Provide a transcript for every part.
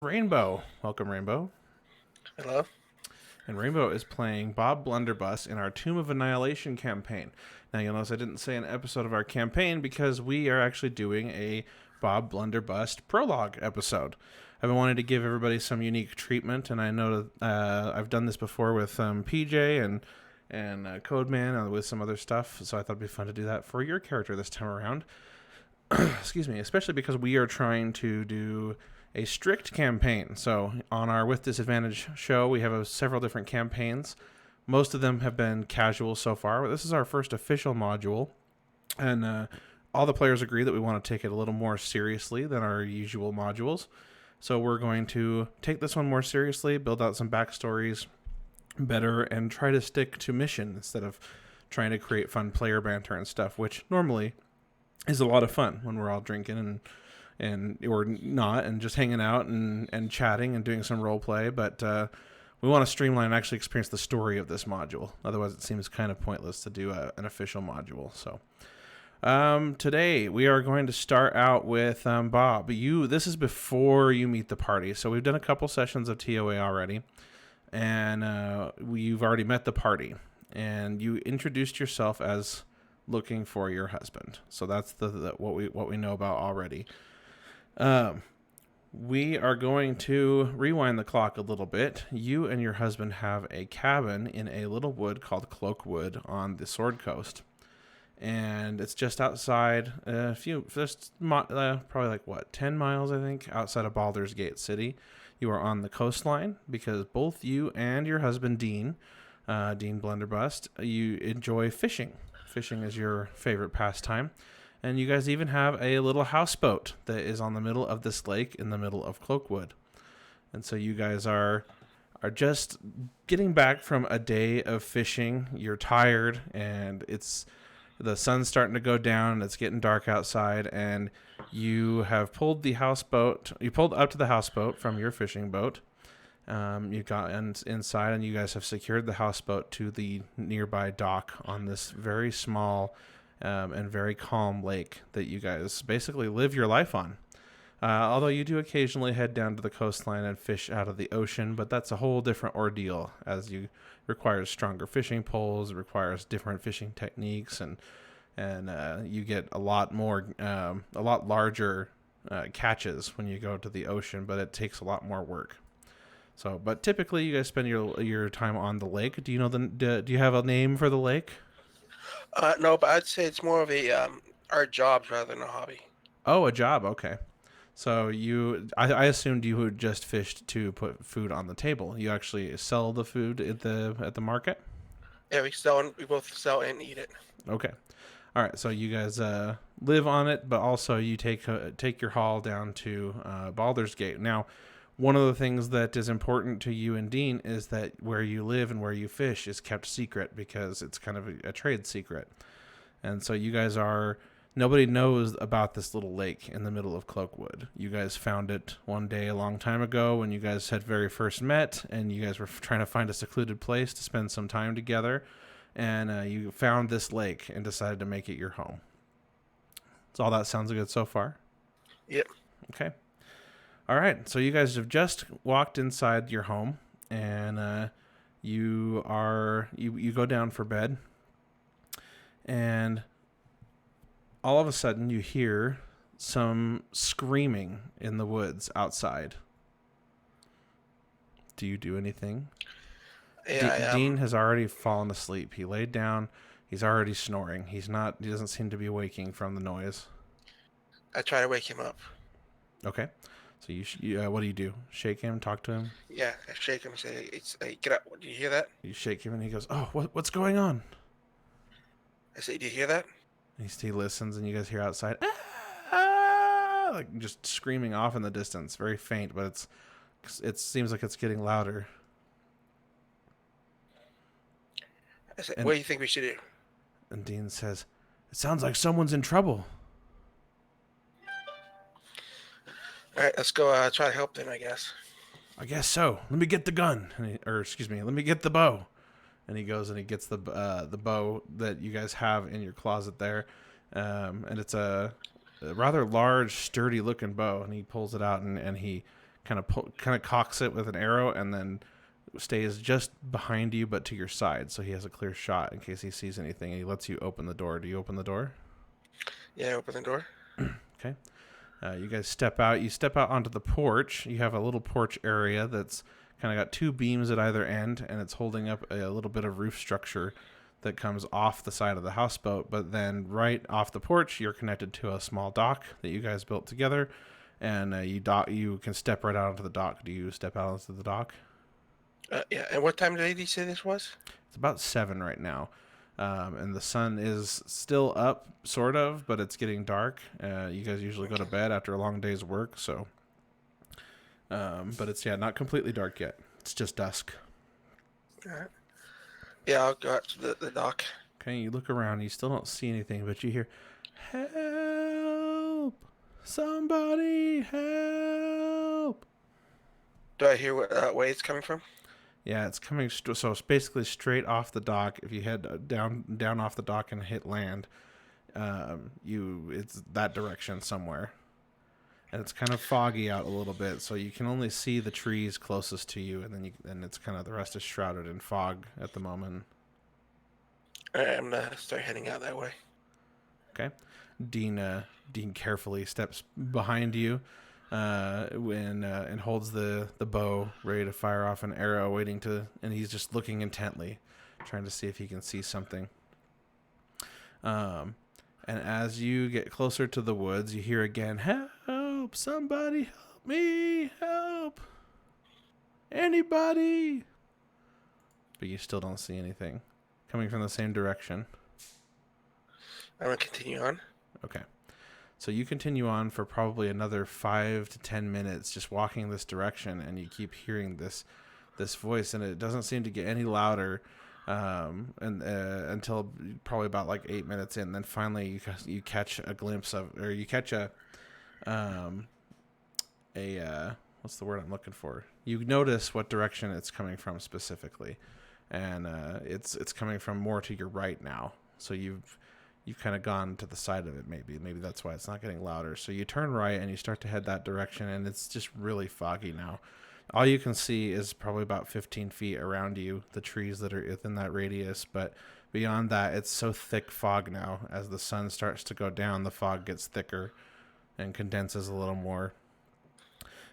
Rainbow. Welcome, Rainbow. Hello? And Rainbow is playing Bob Blunderbust in our Tomb of Annihilation campaign. Now, you'll notice I didn't say an episode of our campaign because we are actually doing a Bob Blunderbust prologue episode. I've been wanting to give everybody some unique treatment, and I know I've done this before with PJ and Codeman and with some other stuff, so I thought it'd be fun to do that for your character this time around. Excuse me, especially because we are trying to do a strict campaign. So on our With Disadvantage show, we have several different campaigns. Most of them have been casual so far, but this is our first official module, and all the players agree that we want to take it a little more seriously than our usual modules. So we're going to take this one more seriously, build out some backstories better, and try to stick to mission instead of trying to create fun player banter and stuff, which normally is a lot of fun when we're all drinking and or not and just hanging out and chatting and doing some role play. But we want to streamline and actually experience the story of this module. Otherwise, it seems kind of pointless to do an official module. So today we are going to start out with Bob. This is before you meet the party. So we've done a couple sessions of ToA already, and you've already met the party, and you introduced yourself as looking for your husband. So that's what we know about already. We are going to rewind the clock a little bit. You and your husband have a cabin in a little wood called Cloakwood on the Sword Coast, and it's just outside probably like 10 miles, I think, outside of Baldur's Gate City. You are on the coastline because both you and your husband Dean Blunderbust, you enjoy fishing. Fishing is your favorite pastime. And you guys even have a little houseboat that is on the middle of this lake in the middle of Cloakwood. And so you guys are just getting back from a day of fishing. You're tired, and the sun's starting to go down, and it's getting dark outside, and you have pulled the houseboat. You pulled up to the houseboat from your fishing boat. You got inside, and you guys have secured the houseboat to the nearby dock on this very small and very calm lake that you guys basically live your life on. Although you do occasionally head down to the coastline and fish out of the ocean, but that's a whole different ordeal, as you requires stronger fishing poles, it requires different fishing techniques, and you get a lot larger catches when you go to the ocean, but it takes a lot more work. So, but typically you guys spend your time on the lake. Do you know do you have a name for the lake? No, but I'd say it's more of our jobs rather than a hobby. Oh, a job. Okay. So I assumed you had just fished to put food on the table. You actually sell the food at the market. Yeah, we both sell and eat it. Okay. All right. So you guys live on it, but also you take your haul down to Baldur's Gate. Now, one of the things that is important to you and Dean is that where you live and where you fish is kept secret because it's kind of a trade secret. And so nobody knows about this little lake in the middle of Cloakwood. You guys found it one day a long time ago when you guys had very first met, and you guys were trying to find a secluded place to spend some time together. And you found this lake and decided to make it your home. So all that sounds good so far? Yep. Okay. All right, so you guys have just walked inside your home, and you go down for bed, and all of a sudden you hear some screaming in the woods outside. Do you do anything? Yeah, Dean has already fallen asleep. He laid down. He's already snoring. He doesn't seem to be waking from the noise. I try to wake him up. Okay. So what do you do? Shake him, talk to him? Yeah, I shake him and say, get up. Do you hear that? You shake him and he goes, "Oh, what's going on?" I say, do you hear that? And he listens, and you guys hear outside, "Ah!" Like just screaming off in the distance, very faint, but it seems like it's getting louder. I say, And what do you think we should do? and Dean says, "It sounds like someone's in trouble." All right, let's go try to help them, I guess. "I guess so. Let me get the gun, or excuse me, let me get the bow." And he goes and he gets the bow that you guys have in your closet there, and it's a rather large, sturdy looking bow. And he pulls it out and he kind of cocks it with an arrow, and then stays just behind you, but to your side, so he has a clear shot in case he sees anything. And he lets you open the door. Do you open the door? Yeah, open the door. Okay. You guys step out. You step out onto the porch. You have a little porch area that's kind of got two beams at either end, and it's holding up a little bit of roof structure that comes off the side of the houseboat. But then right off the porch, you're connected to a small dock that you guys built together, and you can step right out onto the dock. Do you step out onto the dock? Yeah, and what time did you say this was? It's about 7 right now. And the sun is still up, sort of, but it's getting dark. You guys usually go to bed after a long day's work, so. But it's, not completely dark yet. It's just dusk. All right. Yeah, I'll go out to the dock. Okay, you look around, you still don't see anything, but you hear, "Help! Somebody help!" Do I hear what way it's coming from? Yeah, it's coming. So it's basically straight off the dock. If you head down off the dock and hit land, it's that direction somewhere. And it's kind of foggy out a little bit, so you can only see the trees closest to you, and then it's kind of the rest is shrouded in fog at the moment. All right, I'm gonna start heading out that way. Okay, Dean carefully steps behind you, and holds the bow ready to fire off an arrow, and he's just looking intently, trying to see if he can see something. And as you get closer to the woods, you hear again, "Help! Somebody help me! Help! Anybody!" But you still don't see anything coming from the same direction. I'm gonna continue on. Okay. So you continue on for probably another 5 to 10 minutes, just walking this direction, and you keep hearing this voice, and it doesn't seem to get any louder, until probably about like 8 minutes in. Then finally, you catch a glimpse of, or you catch what's the word I'm looking for? You notice what direction it's coming from specifically, and it's coming from more to your right now. So you've kind of gone to the side of it. Maybe that's why it's not getting louder. So you turn right and you start to head that direction, and it's just really foggy now. All you can see is probably about 15 feet around you, the trees that are within that radius, but beyond that, it's so thick fog now. As the sun starts to go down, the fog gets thicker and condenses a little more.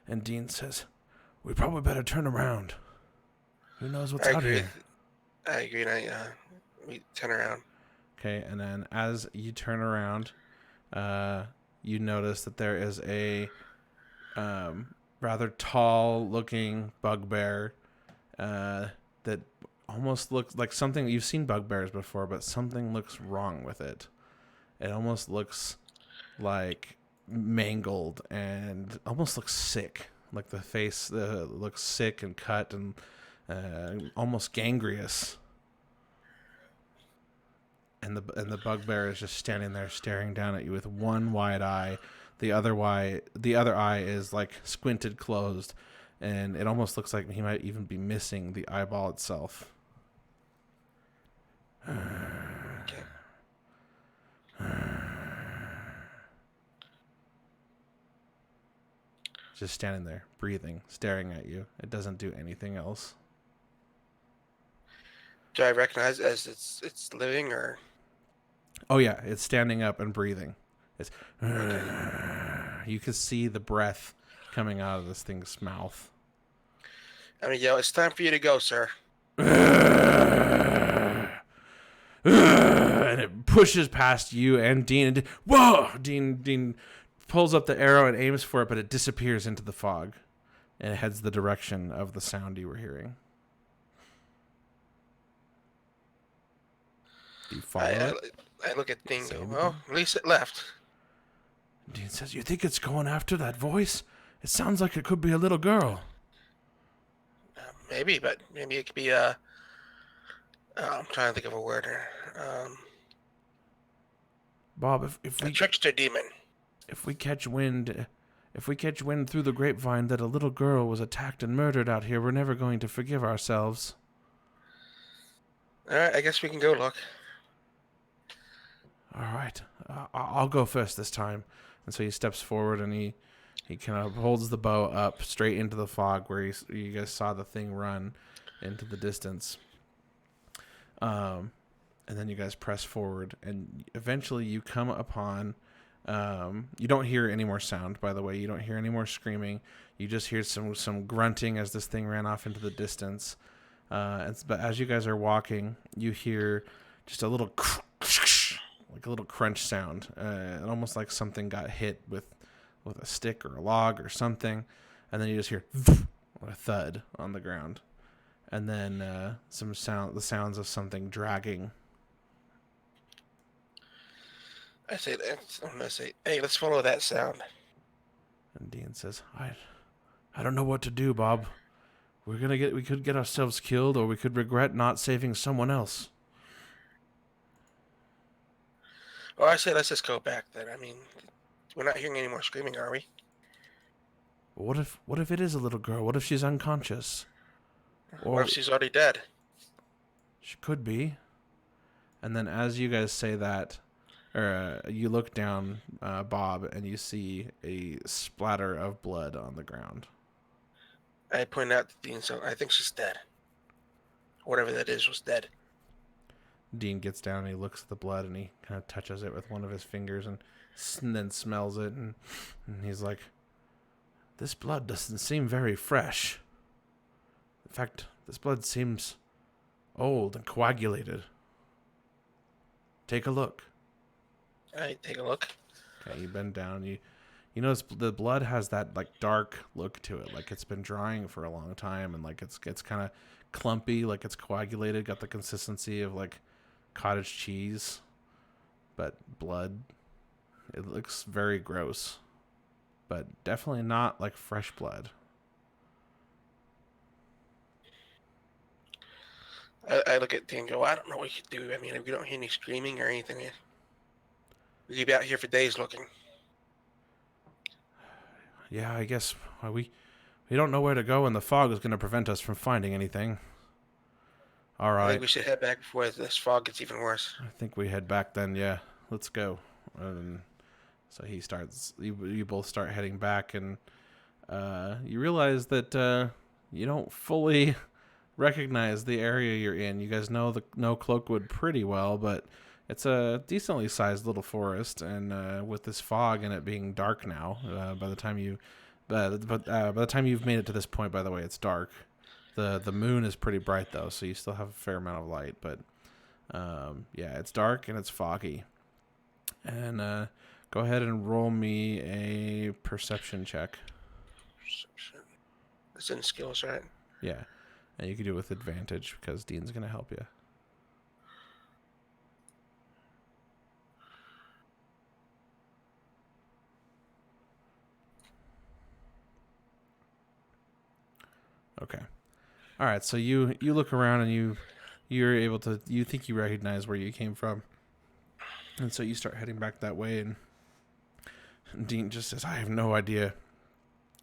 And Dean says, "We probably better turn around. Who knows what's out here?" I agree, and we turn around. Okay, and then as you turn around, you notice that there is a rather tall-looking bugbear that almost looks like something. You've seen bugbears before, but something looks wrong with it. It almost looks like mangled and almost looks sick. Like the face looks sick and cut and almost gangrenous. And the bugbear is just standing there staring down at you with one wide eye. The other eye is like squinted closed, and it almost looks like he might even be missing the eyeball itself. Okay. Just standing there, breathing, staring at you. It doesn't do anything else. Do I recognize it as it's living or? Oh yeah, it's standing up and breathing. It's Okay. You can see the breath coming out of this thing's mouth. I mean, it's time for you to go, sir. And it pushes past you and Dean. Whoa! Dean pulls up the arrow and aims for it, but it disappears into the fog, and it heads the direction of the sound you were hearing. Do you follow it? I look at Dean. Well, at least it left. Dean says, "You think it's going after that voice? It sounds like it could be a little girl." Maybe, but maybe it could be I'm trying to think of a word here. Bob, if A we trickster demon. if we catch wind through the grapevine that a little girl was attacked and murdered out here, we're never going to forgive ourselves. All right, I guess we can go look. All right, I'll go first this time. And so he steps forward and he He kind of holds the bow up straight into the fog where you guys saw the thing run into the distance. And then you guys press forward, and eventually you come upon. You don't hear any more sound, by the way. You don't hear any more screaming. You just hear some grunting as this thing ran off into the distance. But as you guys are walking, you hear just a little like a little crunch sound, almost like something got hit with a stick or a log or something, and then you just hear a thud on the ground, and then the sounds of something dragging. I'm gonna say, hey, let's follow that sound. And Dean says, I don't know what to do, Bob. We could get ourselves killed, or we could regret not saving someone else. Oh, I say let's just go back then. I mean, we're not hearing any more screaming, are we? What if it is a little girl? What if she's unconscious? Or What if she's already dead? she could be. And then as you guys say that, you look down, Bob, and you see a splatter of blood on the ground. I point out to Dean, so I think she's dead. Whatever that is was dead. Dean gets down and he looks at the blood and he kind of touches it with one of his fingers and then smells it, and he's like, this blood doesn't seem very fresh. In fact, this blood seems old and coagulated. Take a look. All right, take a look. Okay, you bend down. You notice the blood has that like dark look to it, like it's been drying for a long time, and like it's kind of clumpy, like it's coagulated, got the consistency of like cottage cheese, but blood. It looks very gross, but definitely not like fresh blood. I look at Dean and go, I don't know what we could do. I mean, if we don't hear any screaming or anything, we could be out here for days looking. Yeah, I guess we don't know where to go, and the fog is going to prevent us from finding anything. All right. I think we should head back before this fog gets even worse. I think we head back then. Yeah, let's go. So he starts. You both start heading back, and you realize that you don't fully recognize the area you're in. You guys know Cloakwood pretty well, but it's a decently sized little forest, and with this fog and it being dark now, by the time you've made it to this point, by the way, it's dark. The moon is pretty bright though, so you still have a fair amount of light, but yeah, it's dark and it's foggy. And go ahead and roll me a perception check. Perception. It's in skills, right? Yeah. And you can do it with advantage because Dean's going to help you. Okay. All right. So you look around and you're able to, you think you recognize where you came from. And so you start heading back that way, and Dean just says, I have no idea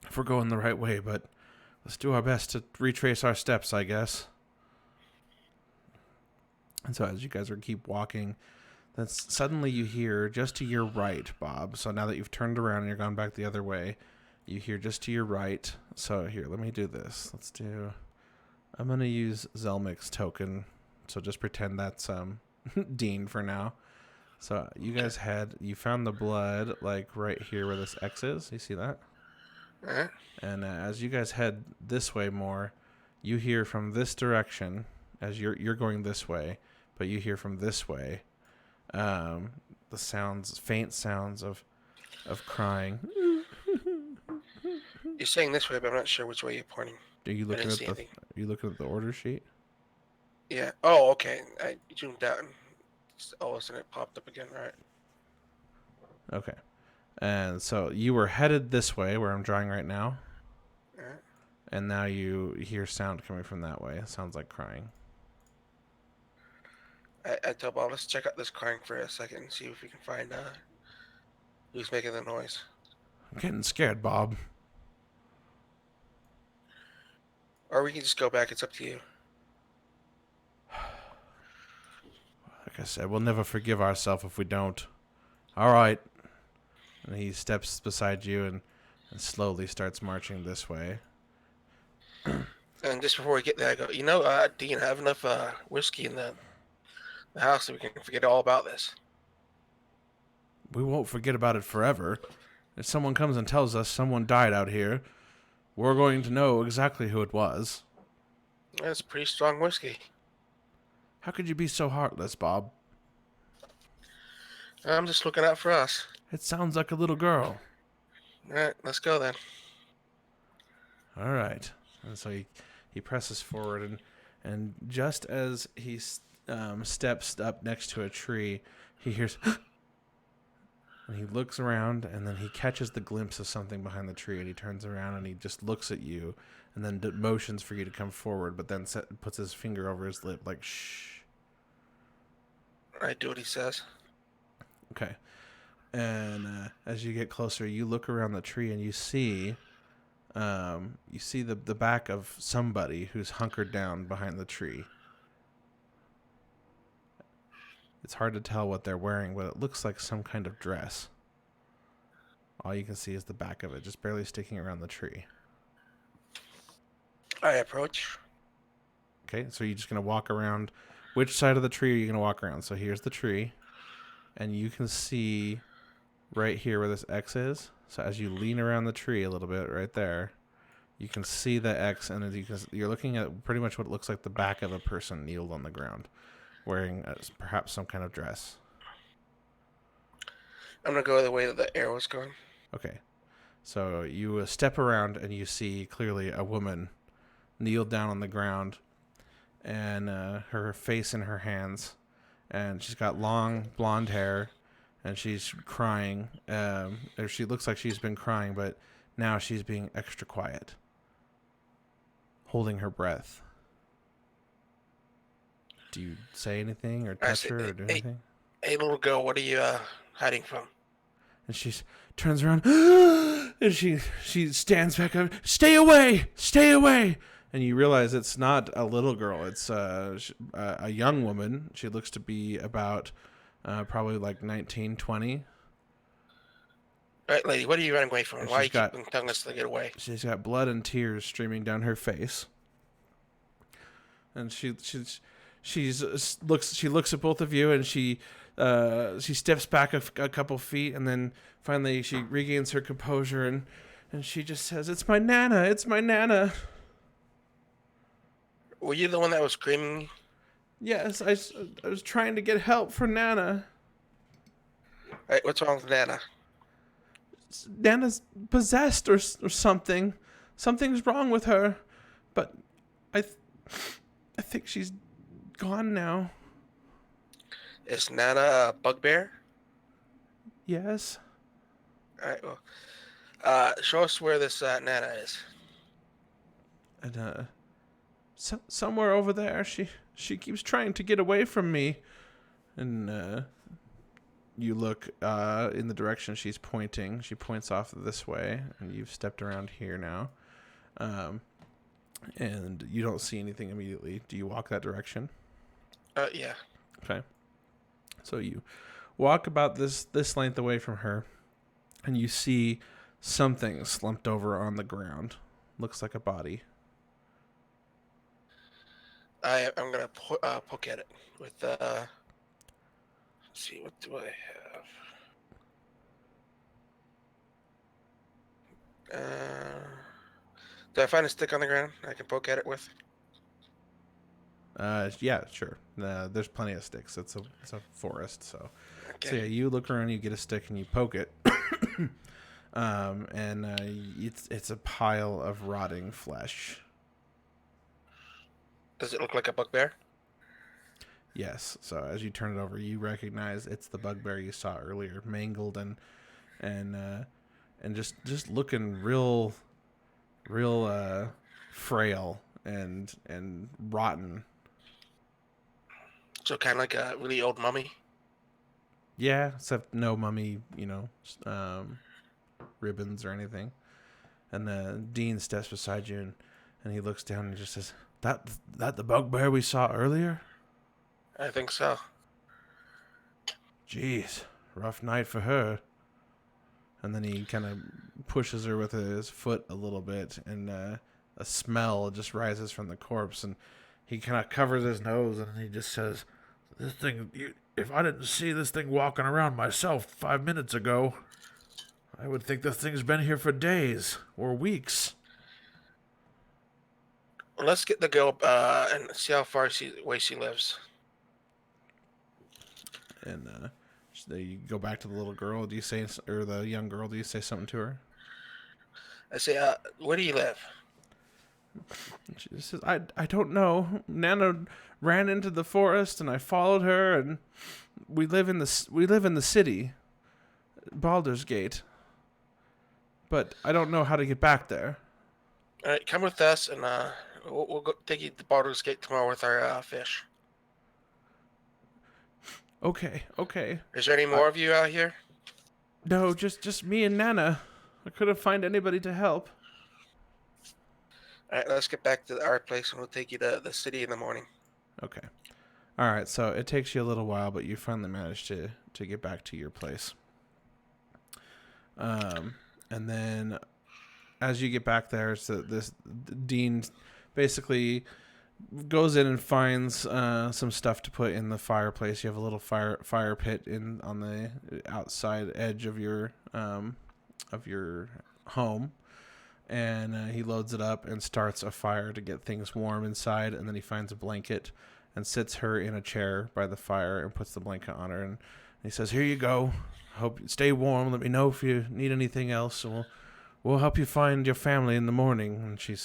if we're going the right way, but let's do our best to retrace our steps, I guess. And so as you guys keep walking, then suddenly you hear just to your right, Bob. So now that you've turned around and you're gone back the other way, you hear just to your right. So here, let me do this. I'm going to use Zelmic's token. So just pretend that's Dean for now. So you guys you found the blood like right here where this X is. You see that? Uh-huh. And as you guys head this way more, you hear from this direction as you're going this way, but you hear from this way the faint sounds of crying. You're saying this way, but I'm not sure which way you're pointing. Are you looking at the order sheet? Yeah. Oh, okay. I zoomed out and all of a sudden it popped up again. All right. Okay. And so you were headed this way where I'm drawing right now. All right. And now you hear sound coming from that way. It sounds like crying. I tell Bob, let's check out this crying for a second and see if we can find who's making the noise. I'm getting scared, Bob. Or we can just go back. It's up to you. Like I said, we'll never forgive ourselves if we don't. All right. And he steps beside you, and and slowly starts marching this way. And just before we get there, I go, Dean, I have enough whiskey in the house so we can forget all about this. We won't forget about it forever. If someone comes and tells us someone died out here, we're going to know exactly who it was. That's pretty strong whiskey. How could you be so heartless, Bob? I'm just looking out for us. It sounds like a little girl. All right, let's go then. All right. And so he presses forward, and just as he steps up next to a tree, he hears... And he looks around, and then he catches the glimpse of something behind the tree, and he turns around, and he just looks at you, and then motions for you to come forward, but then puts his finger over his lip, like, shh. I do what he says. Okay. And as you get closer, you look around the tree, and you see the back of somebody who's hunkered down behind the tree. It's hard to tell what they're wearing, but it looks like some kind of dress. All you can see is the back of it, just barely sticking around the tree. I approach. Okay, so you're just going to walk around. Which side of the tree are you going to walk around? So here's the tree, and you can see right here where this X is. So as you lean around the tree a little bit right there, you can see the X, and you're looking at pretty much what looks like the back of a person kneeled on the ground, wearing perhaps some kind of dress. I'm going to go the way that the arrow's going. Okay. So you step around and you see clearly a woman kneeled down on the ground, and her face in her hands, and she's got long blonde hair, and she's crying. Or she looks like she's been crying, but now she's being extra quiet, holding her breath. Do you say anything or touch her or do anything? Hey, little girl, what are you hiding from? And she turns around, and she stands back up. Stay away! Stay away! And you realize it's not a little girl. It's a young woman. She looks to be about probably like 19, 20. All right, lady, what are you running away from? And Why are you keeping telling us to get away? She's got blood and tears streaming down her face. And she looks at both of you, and she steps back a couple feet, and then finally she regains her composure, and she just says, "It's my Nana! It's my Nana!" Were you the one that was screaming? Yes, I was trying to get help for Nana. All right, what's wrong with Nana? Nana's possessed or something. Something's wrong with her, but I think she's gone now. Is Nana a bugbear? Yes. All right, well, show us where this Nana is. And somewhere over there, she keeps trying to get away from me. And you look in the direction she's pointing. She points off this way, and you've stepped around here now. And you don't see anything immediately. Do you walk that direction? Yeah. Okay. So you walk about this length away from her, and you see something slumped over on the ground. Looks like a body. I'm gonna poke at it with let's see, what do I have? Do I find a stick on the ground I can poke at it with? Yeah, sure. There's plenty of sticks. It's a forest, so. Okay. So yeah, you look around, you get a stick, and you poke it. It's a pile of rotting flesh. Does it look like a bugbear? Yes. So as you turn it over, you recognize it's the bugbear you saw earlier, mangled and just looking real frail and rotten. So kind of like a really old mummy? Yeah, except no mummy, ribbons or anything. And Dean steps beside you, and he looks down and just says, That the bugbear we saw earlier? I think so. Jeez, rough night for her. And then he kind of pushes her with his foot a little bit, and a smell just rises from the corpse, and he kind of covers his nose, and he just says, "This thing, if I didn't see this thing walking around myself 5 minutes ago, I would think this thing's been here for days or weeks." Well, let's get the girl and see how far away she lives. And you go back to the little girl. Do you say, or the young girl? Do you say something to her? I say, where do you live? She says, I don't know. Nana ran into the forest, and I followed her, and we live in the city, Baldur's Gate. But I don't know how to get back there. All right, come with us, and we'll go take you to Baldur's Gate tomorrow with our fish. Okay. Is there any more of you out here? No, just me and Nana. I couldn't find anybody to help. All right, let's get back to our place, and we'll take you to the city in the morning. Okay. All right, so it takes you a little while, but you finally manage to get back to your place. And then as you get back there, so this Dean basically goes in and finds some stuff to put in the fireplace. You have a little fire pit on the outside edge of your home, and he loads it up and starts a fire to get things warm inside. And then he finds a blanket and sits her in a chair by the fire and puts the blanket on her. And he says, "Here you go. Hope you stay warm. Let me know if you need anything else, and we'll help you find your family in the morning." And she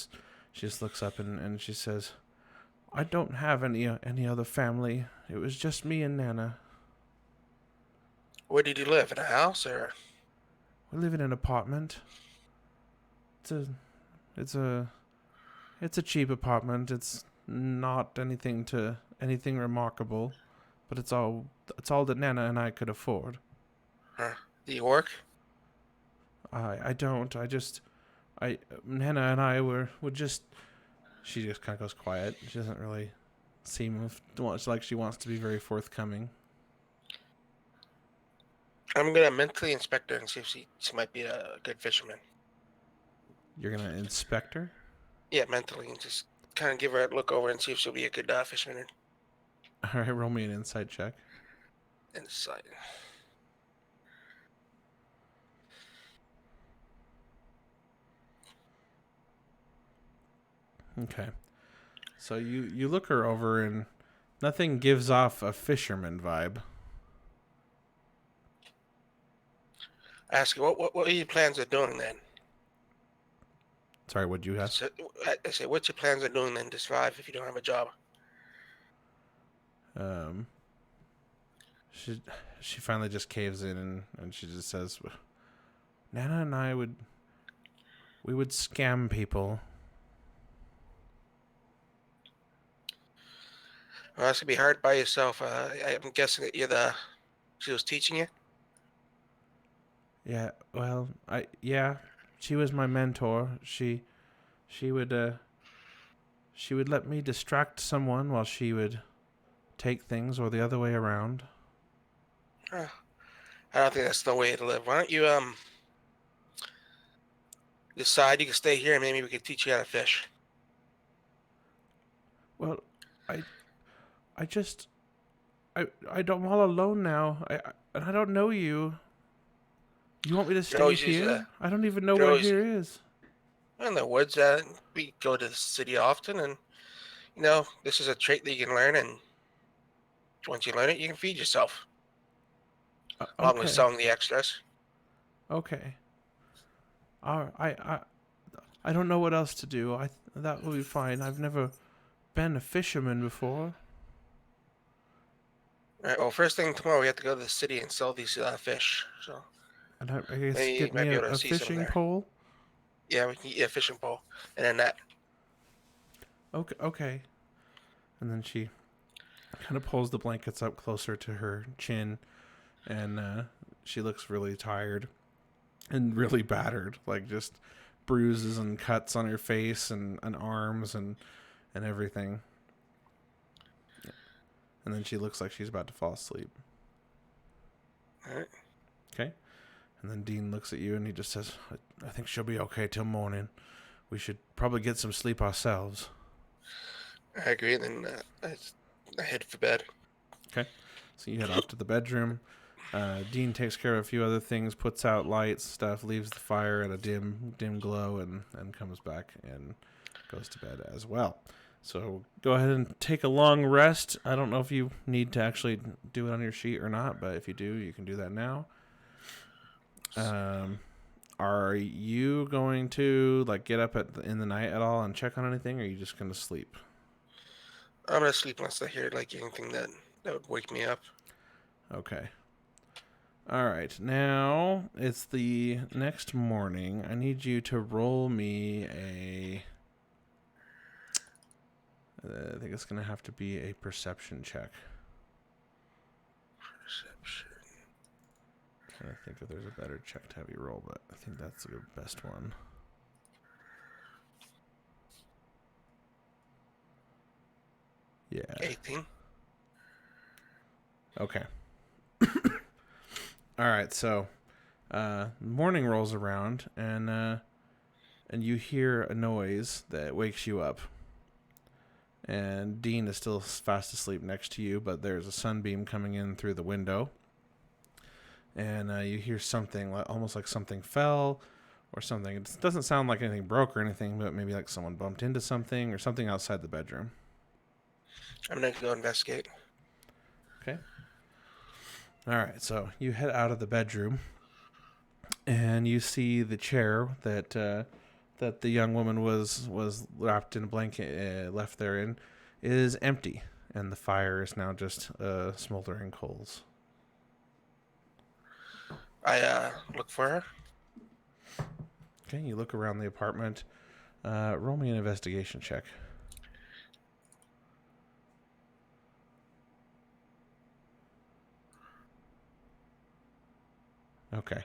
just looks up and she says, "I don't have any other family. It was just me and Nana. Where did you live? In a house, or? We live in an apartment. It's a cheap apartment. It's not anything remarkable, but it's all that Nana and I could afford." Huh. Do you work? I don't. Nana and I would just. She just kind of goes quiet. She doesn't really seem like she wants to be very forthcoming. I'm gonna mentally inspect her and see if she might be a good fisherman. You're gonna inspect her? Yeah, mentally, and just kind of give her a look over and see if she'll be a good fisherman. All right, roll me an insight check. Insight. Okay. So you look her over and nothing gives off a fisherman vibe. I ask you, what are your plans of doing then? Sorry, what'd you ask? So, I say, what's your plans of doing then to survive if you don't have a job? She finally just caves in and she just says, "Nana and I would scam people." Well, that's gonna be hard by yourself. I'm guessing that she was teaching you. Yeah, well, she was my mentor. She would let me distract someone while she would take things, or the other way around. I don't think that's the way to live. Why don't you decide you can stay here and maybe we can teach you how to fish? Well, I don't. I'm all alone now. And I don't know you. You want me to stay here? I don't even know where here is. In the woods. We go to the city often, and this is a trait that you can learn. And once you learn it, you can feed yourself, along with selling the extras. Okay. I don't know what else to do. That will be fine. I've never been a fisherman before. All right. Well, first thing tomorrow, we have to go to the city and sell these fish. So. And I guess get me a fishing pole? Yeah, we can get a fishing pole and a net. Okay. And then she kind of pulls the blankets up closer to her chin, and she looks really tired and really battered, like just bruises and cuts on her face and arms and everything. And then she looks like she's about to fall asleep. All right. Okay. And then Dean looks at you and he just says, I think she'll be okay till morning. We should probably get some sleep ourselves. I agree. Then I head for bed. Okay. So you head off to the bedroom. Dean takes care of a few other things, puts out lights, stuff, leaves the fire at a dim glow, and comes back and goes to bed as well. So go ahead and take a long rest. I don't know if you need to actually do it on your sheet or not, but if you do, you can do that now. Are you going to get up in the night at all and check on anything, or are you just going to sleep? I'm gonna sleep unless I hear anything that would wake me up. Okay. All right. Now it's the next morning. I need you to roll me a. I think it's going to have to be a perception check. Perception. I'm trying to think if there's a better check to have you roll, but I think that's the best one. Yeah. 18. Okay. All right. So, morning rolls around, and you hear a noise that wakes you up. And Dean is still fast asleep next to you, but there's a sunbeam coming in through the window. And you hear something, almost like something fell or something. It doesn't sound like anything broke or anything, but maybe like someone bumped into something or something outside the bedroom. I'm going to go investigate. Okay. All right, so you head out of the bedroom, and you see the chair that the young woman was wrapped in a blanket, left there in, is empty, and the fire is now just smoldering coals. I look for her. Okay, you look around the apartment. Roll me an investigation check. Okay.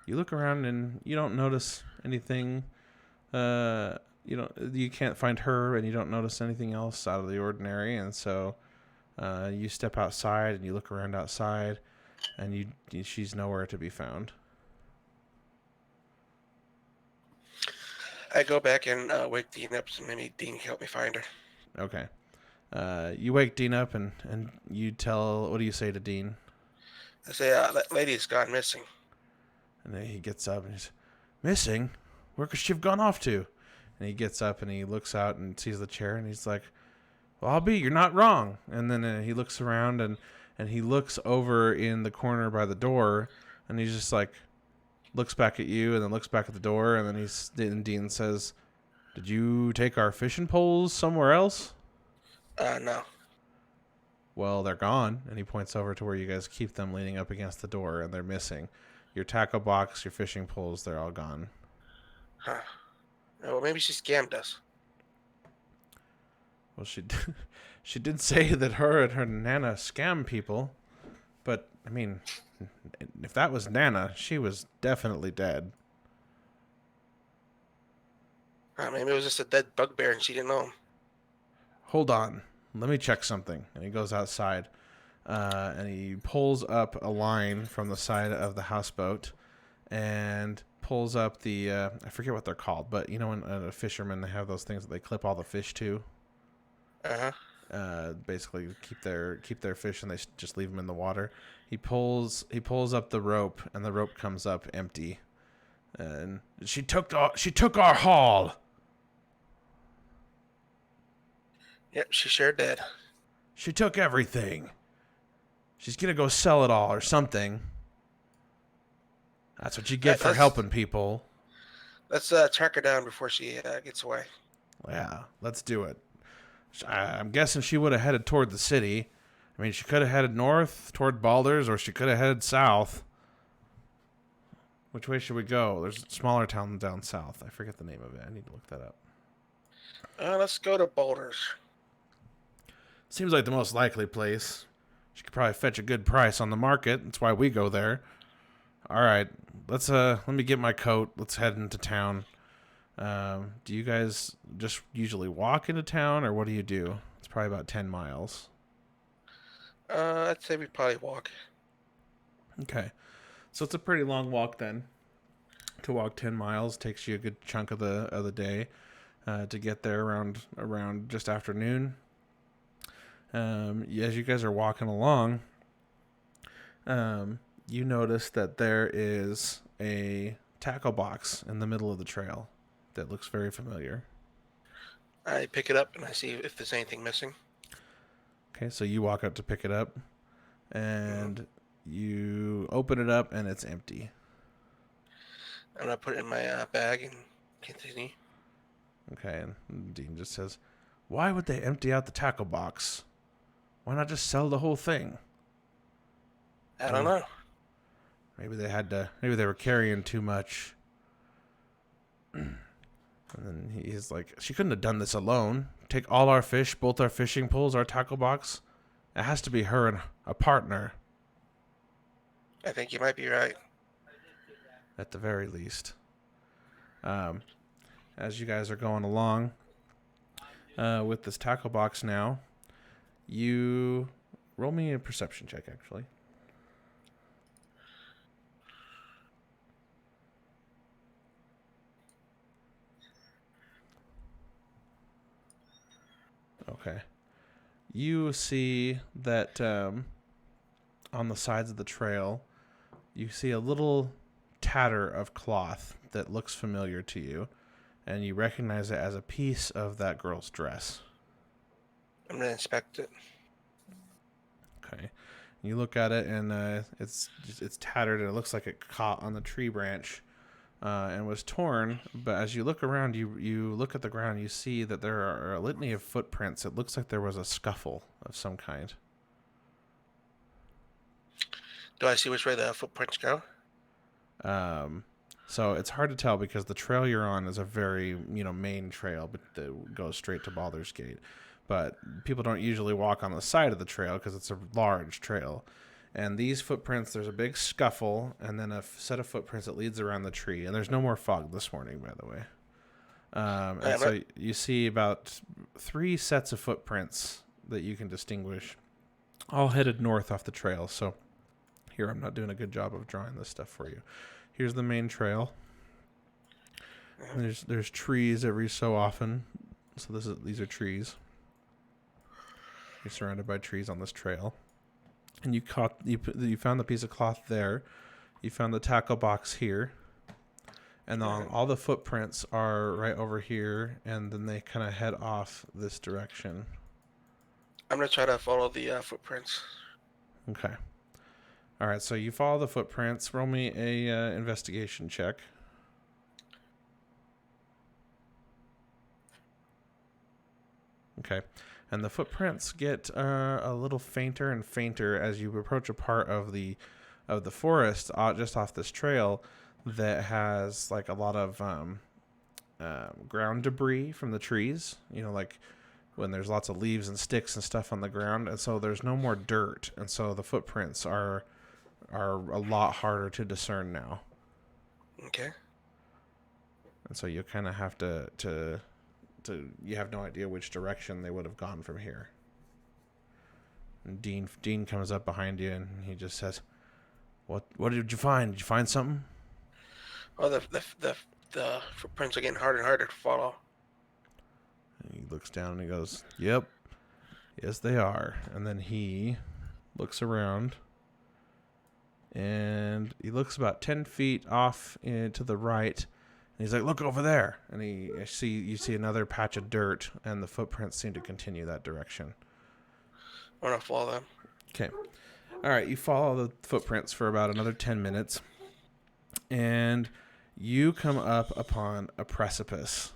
You look around and you don't notice anything. You can't find her, and you don't notice anything else out of the ordinary. And so, you step outside and you look around outside, and she's nowhere to be found. I go back and wake Dean up, so maybe Dean can help me find her. Okay. You wake Dean up and you tell. What do you say to Dean? I say, that lady's gone missing. And then he gets up and he's, missing? Where could she have gone off to? And he gets up and he looks out and sees the chair and he's like, well, I'll be, you're not wrong. And then he looks around and he looks over in the corner by the door and he's just like, looks back at you and then looks back at the door. And then Dean says, did you take our fishing poles somewhere else? No. Well, they're gone. And he points over to where you guys keep them leaning up against the door and they're missing. Your tackle box, your fishing poles, they're all gone. Huh. Well, maybe she scammed us. Well, she did say that her and her Nana scam people. But, I mean, if that was Nana, she was definitely dead. Maybe it was just a dead bugbear and she didn't know him. Hold on. Let me check something. And he goes outside. And he pulls up a line from the side of the houseboat and pulls up the, I forget what they're called, but you know when a fisherman, they have those things that they clip all the fish to? Basically keep their fish and they just leave them in the water. He pulls up the rope and the rope comes up empty. And she took our haul. Yep, she sure did. She took everything. She's going to go sell it all or something. That's what you get for helping people. Let's track her down before she gets away. Yeah, let's do it. I'm guessing she would have headed toward the city. I mean, she could have headed north toward Baldur's, or she could have headed south. Which way should we go? There's a smaller town down south. I forget the name of it. I need to look that up. Let's go to Boulders. Seems like the most likely place. She could probably fetch a good price on the market. That's why we go there. All right, let me get my coat. Let's head into town. Do you guys just usually walk into town, or what do you do? It's probably about 10 miles. I'd say we probably walk. Okay. So it's a pretty long walk then. To walk 10 miles takes you a good chunk of the day. To get there around just after noon. As you guys are walking along, you notice that there is a tackle box in the middle of the trail that looks very familiar. I pick it up and I see if there's anything missing. Okay, so you walk up to pick it up, and you open it up, and it's empty. I'm gonna put it in my bag and continue. Okay, and Dean just says, "Why would they empty out the tackle box? Why not just sell the whole thing?" I don't know. Maybe they had to. Maybe they were carrying too much. And then he's like, "She couldn't have done this alone. Take all our fish, both our fishing poles, our tackle box. It has to be her and a partner, I think you might be right. at the very least." As you guys are going along with this tackle box now, you roll me a perception check, actually. Okay. You see that on the sides of the trail, you see a little tatter of cloth that looks familiar to you, and you recognize it as a piece of that girl's dress. I'm gonna inspect it. Okay. You look at it, and it's tattered, and it looks like it caught on the tree branch and was torn. But as you look around, you look at the ground, you see that there are a litany of footprints. It looks like there was a scuffle of some kind. Do I see which way the footprints go? So it's hard to tell because the trail you're on is a very, main trail, but that goes straight to Baldur's Gate. But people don't usually walk on the side of the trail because it's a large trail. And these footprints, there's a big scuffle, and then a set of footprints that leads around the tree. And there's no more fog this morning, by the way. And so you see about 3 sets of footprints that you can distinguish, all headed north off the trail. So here, I'm not doing a good job of drawing this stuff for you. Here's the main trail. There's trees every so often. So these are trees. You're surrounded by trees on this trail. And you found the piece of cloth there. You found the tackle box here. And all the footprints are right over here, and then they kind of head off this direction. I'm gonna try to follow the footprints. Okay. All right, so you follow the footprints. Roll me a investigation check. Okay. And the footprints get a little fainter and fainter as you approach a part of the forest just off this trail that has like a lot of ground debris from the trees. Like when there's lots of leaves and sticks and stuff on the ground, and so there's no more dirt, and so the footprints are a lot harder to discern now. Okay. And so you kind of have to you have no idea which direction they would have gone from here. And Dean comes up behind you, and he just says, "What did you find? Did you find something?" Oh, the footprints are getting harder and harder to follow. And he looks down and he goes, "Yep, yes they are." And then he looks around, and he looks about 10 feet off to the right. And he's like, "Look over there." And you see another patch of dirt, and the footprints seem to continue that direction. I'm gonna follow them. Okay. All right, you follow the footprints for about another 10 minutes, and you come up upon a precipice.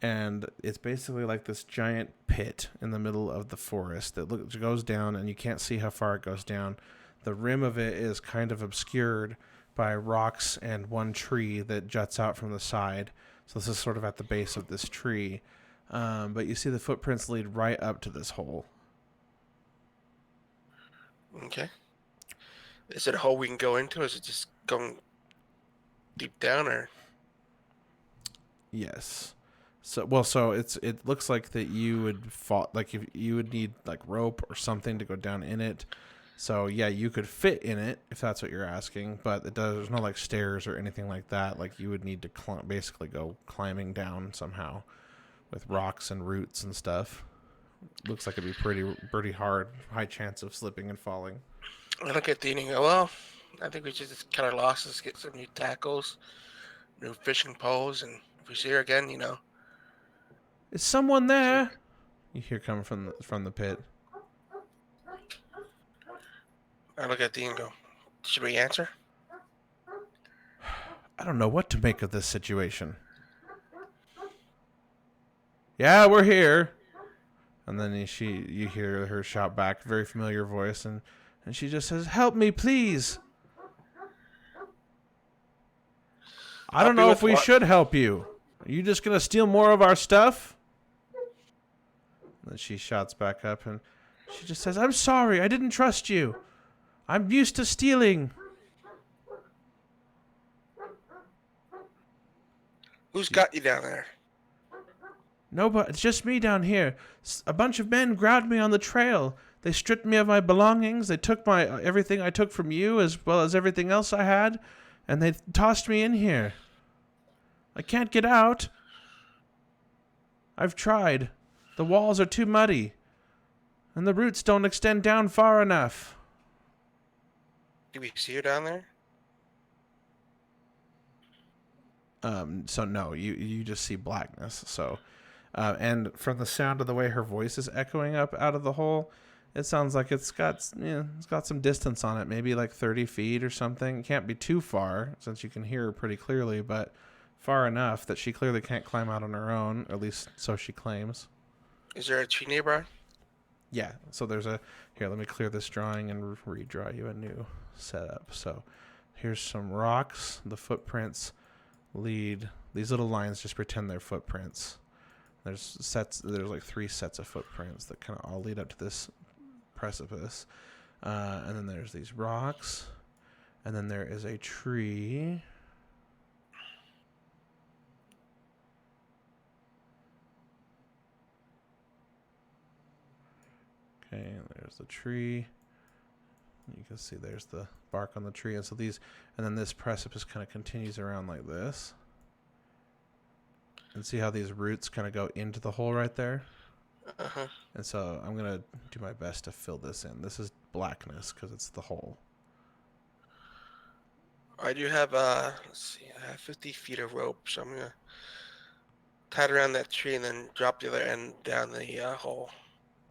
And it's basically like this giant pit in the middle of the forest that goes down, and you can't see how far it goes down. The rim of it is kind of obscured by rocks and one tree that juts out from the side. So this is sort of at the base of this tree. But you see the footprints lead right up to this hole. Okay. Is it a hole we can go into? Is it just going deep down, or? Yes. So it looks like that you would fall, like if you would need like rope or something to go down in it. So yeah, you could fit in it if that's what you're asking, but there's no like stairs or anything like that. Like you would need to basically go climbing down somehow with rocks and roots and stuff. Looks like it'd be pretty hard, high chance of slipping and falling. I look at Dean and go, well, I think we should just cut our losses, get some new tackles, new fishing poles, and if we see her again, Is someone see. there? You hear coming from the pit. I look at Dean and go, should we answer? I don't know what to make of this situation. Yeah, we're here. And then you hear her shout back, very familiar voice, and she just says, "Help me, please." I don't Help you know if with we what? should help you. Are you just gonna steal more of our stuff? And then she shouts back up, and she just says, "I'm sorry, I didn't trust you. I'm used to stealing." Who's got you down there? No, but it's just me down here. A bunch of men grabbed me on the trail. They stripped me of my belongings. They took my everything I took from you, as well as everything else I had, and they tossed me in here. I can't get out. I've tried. The walls are too muddy, and the roots don't extend down far enough. Do we see her down there? So no, you just see blackness. So, and from the sound of the way her voice is echoing up out of the hole, it sounds like it's got some distance on it, maybe like 30 feet or something. It can't be too far since you can hear her pretty clearly, but far enough that she clearly can't climb out on her own, at least so she claims. Is there a tree nearby? Yeah, so there's here, let me clear this drawing and redraw you a new setup. So here's some rocks. The footprints lead, these little lines just pretend they're footprints. There's like 3 sets of footprints that kind of all lead up to this precipice. And then there's these rocks. And then there is a tree. Okay, there's the tree. You can see there's the bark on the tree. And so and then this precipice kind of continues around like this. And see how these roots kind of go into the hole right there? Uh-huh. And so I'm going to do my best to fill this in. This is blackness because it's the hole. I do have, let's see, I have 50 feet of rope, so I'm going to tie it around that tree and then drop the other end down the hole.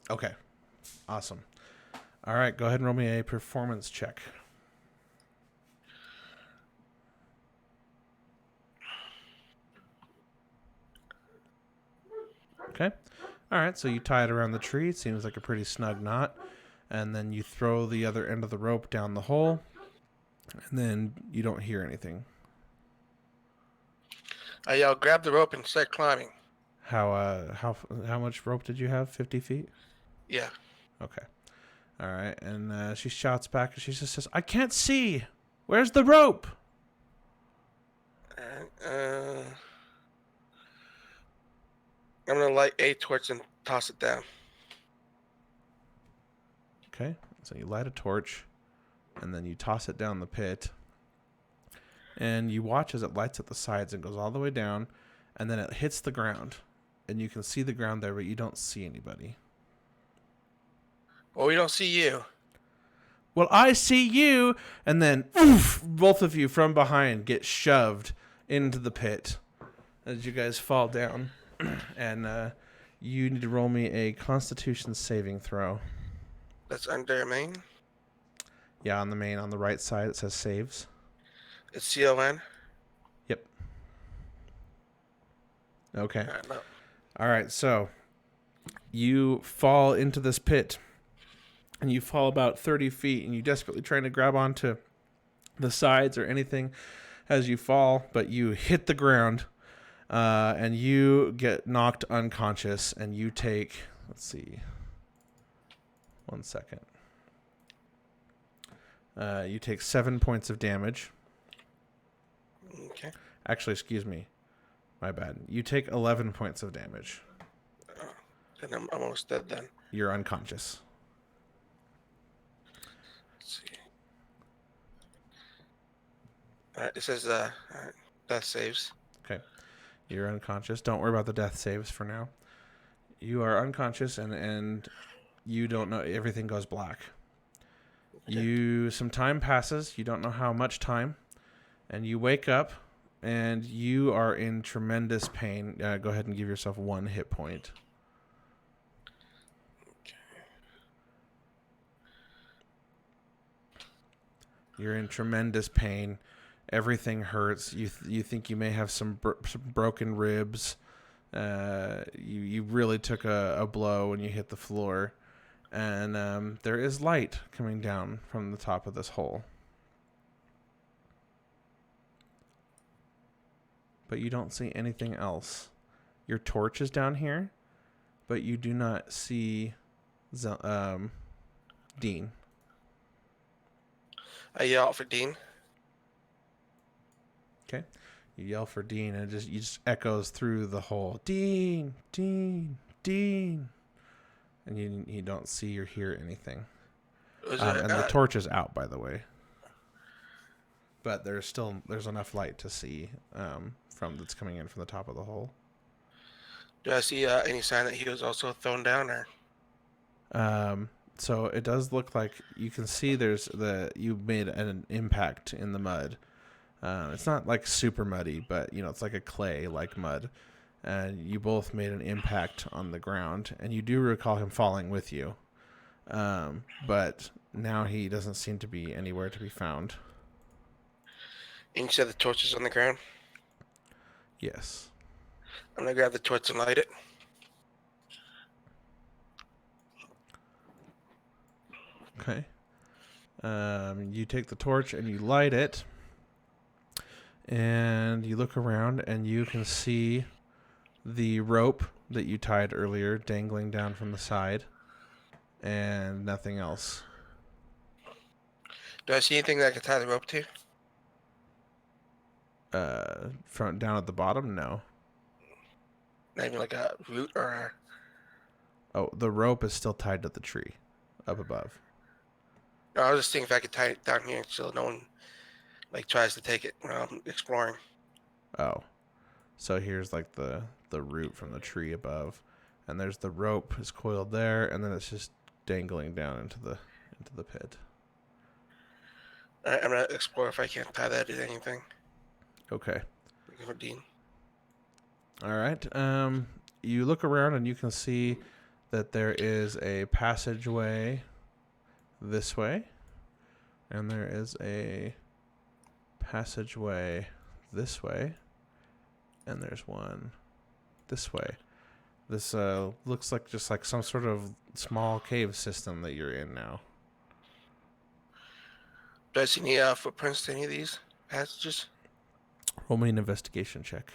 Okay. Awesome. All right, go ahead and roll me a performance check. Okay. All right, so you tie it around the tree. It seems like a pretty snug knot. And then you throw the other end of the rope down the hole. And then you don't hear anything. I yell, grab the rope and start climbing. How much rope did you have? 50 feet? Yeah. Okay. All right, and she shouts back, and she just says, "I can't see. Where's the rope?" I'm going to light a torch and toss it down. Okay, so you light a torch, and then you toss it down the pit, and you watch as it lights at the sides and goes all the way down, and then it hits the ground, and you can see the ground there, but you don't see anybody. Well, we don't see you. Well, I see you, and then oof, both of you from behind get shoved into the pit as you guys fall down, and you need to roll me a Constitution saving throw. That's under main? Yeah, on the right side it says saves. It's CON? Yep. Okay. No. All right, so you fall into this pit, and you fall about 30 feet, and you desperately trying to grab onto the sides or anything as you fall, but you hit the ground, and you get knocked unconscious, and you take, let's see, 1 second. You take 7 points of damage. Okay. Actually, excuse me. My bad. You take 11 points of damage. Then I'm almost dead then. You're unconscious. Let's see. All right, it says death saves. Okay. You're unconscious. Don't worry about the death saves for now. You are unconscious, and you don't know. Everything goes black. Okay. Some time passes. You don't know how much time, and you wake up, and you are in tremendous pain. Go ahead and give yourself 1 hit point. You're in tremendous pain. Everything hurts. You think you may have some broken ribs. You really took a blow when you hit the floor, and there is light coming down from the top of this hole. But you don't see anything else. Your torch is down here, but you do not see Dean. I yell out for Dean. Okay. You yell for Dean, and it just echoes through the hole. Dean, Dean, Dean. And you don't see or hear anything. And the torch is out, by the way. But there's enough light to see from that's coming in from the top of the hole. Do I see any sign that he was also thrown down, or? So it does look like you can see you made an impact in the mud. It's not like super muddy, but it's like a clay like mud. And you both made an impact on the ground, and you do recall him falling with you. But now he doesn't seem to be anywhere to be found. And you said the torch is on the ground? Yes. I'm gonna grab the torch and light it. Okay. You take the torch and you light it, and you look around, and you can see the rope that you tied earlier dangling down from the side, and nothing else. Do I see anything that I can tie the rope to? From down at the bottom, no. Not even like a root or Oh, the rope is still tied to the tree up above. No, I was just thinking if I could tie it down here so no one tries to take it when I'm exploring. Oh. So here's like the root from the tree above, and there's the rope is coiled there, and then it's just dangling down into the pit. All right, I'm gonna explore if I can't tie that to anything. Okay. Looking for Dean. All right. You look around and you can see that there is a passageway this way, and there is a passageway this way, and there's one this way. This looks like just like some sort of small cave system that you're in now. Do I see any footprints to any of these passages? Roll me an investigation check.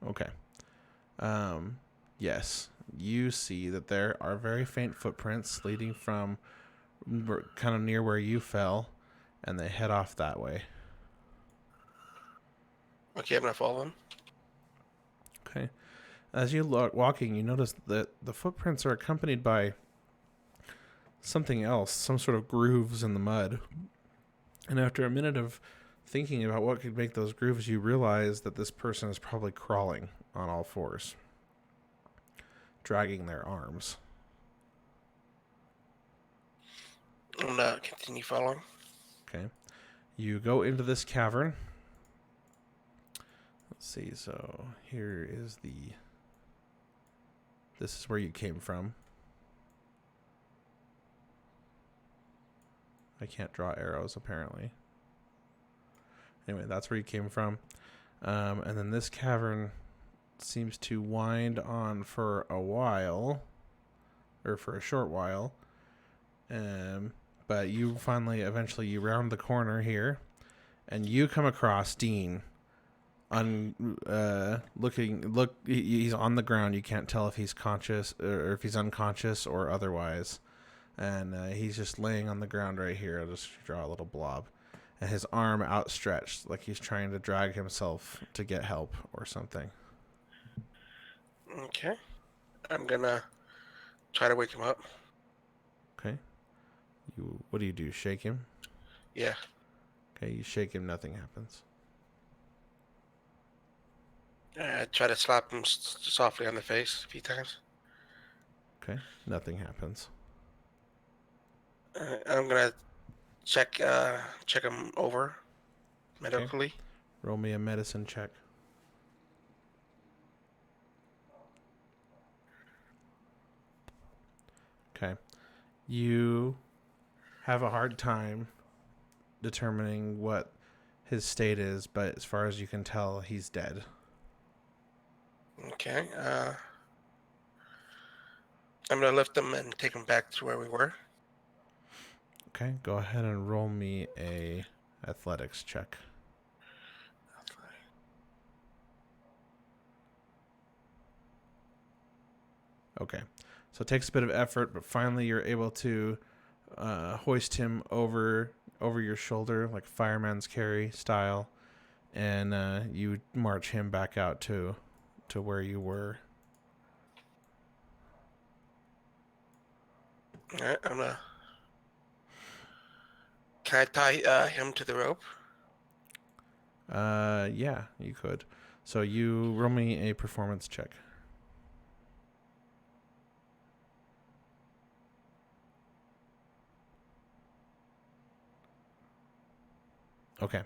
Okay. Yes, you see that there are very faint footprints leading from kind of near where you fell, and they head off that way. Okay, I'm gonna follow them. Okay. As you look walking, you notice that the footprints are accompanied by something else, some sort of grooves in the mud. And after a minute of thinking about what could make those grooves, you realize that this person is probably crawling on all fours, dragging their arms. I'm gonna continue following. Okay. You go into this cavern. Let's see. So here is this is where you came from. I can't draw arrows, apparently. Anyway, that's where you came from. And then this cavern seems to wind on for a while, or for a short while. But you eventually you round the corner here, and you come across Dean. He's on the ground. You can't tell if he's conscious or if he's unconscious or otherwise. And he's just laying on the ground right here. I'll just draw a little blob. and his arm outstretched, like he's trying to drag himself to get help or something. Okay. I'm gonna try to wake him up. Okay. What do? Shake him? Yeah. Okay, you shake him, nothing happens. I try to slap him softly on the face a few times. Okay, nothing happens. I'm gonna check him over medically. Okay. Roll me a medicine check. Okay. You have a hard time determining what his state is, but as far as you can tell, he's dead. Okay. I'm gonna lift him and take him back to where we were. Okay, go ahead and roll me a athletics check. Okay, so it takes a bit of effort, but finally you're able to hoist him over your shoulder, like fireman's carry style, and you march him back out to where you were. All right. Can I tie him to the rope? Yeah, you could. So you roll me a performance check. Okay.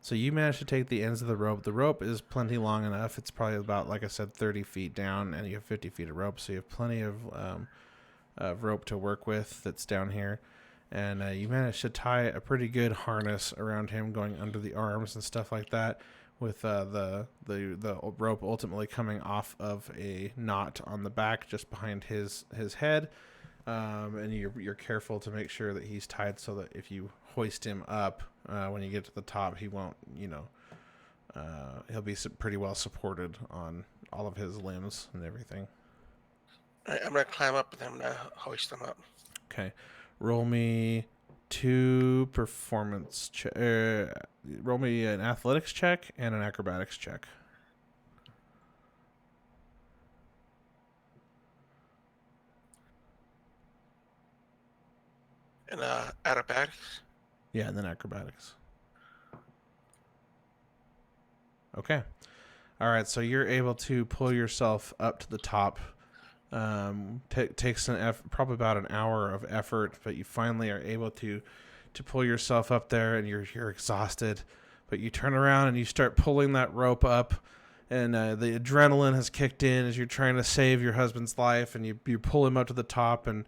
So you managed to take the ends of the rope. The rope is plenty long enough. It's probably about, like I said, 30 feet down, and you have 50 feet of rope. So you have plenty of rope to work with that's down here. And you managed to tie a pretty good harness around him going under the arms and stuff like that, with the rope ultimately coming off of a knot on the back just behind his head. And you're careful to make sure that he's tied so that if you hoist him up when you get to the top, he won't, he'll be pretty well supported on all of his limbs and everything. All right, I'm gonna climb up with him to hoist him up. Okay, roll me two performance. Roll me an athletics check and an acrobatics check. And acrobatics. Yeah, and then acrobatics. Okay. All right, so you're able to pull yourself up to the top. Takes probably about an hour of effort, but you finally are able to pull yourself up there, and you're exhausted. But you turn around and you start pulling that rope up, and the adrenaline has kicked in as you're trying to save your husband's life, and you pull him up to the top, and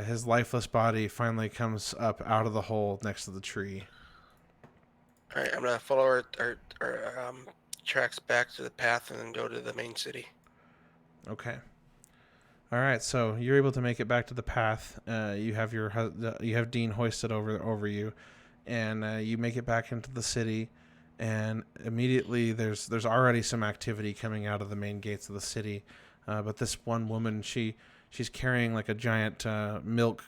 his lifeless body finally comes up out of the hole next to the tree. All right, I'm gonna follow our tracks back to the path and then go to the main city. Okay. All right, so you're able to make it back to the path. You have Dean hoisted over you, and you make it back into the city. And immediately, there's already some activity coming out of the main gates of the city. But this one woman, she's carrying like a giant milk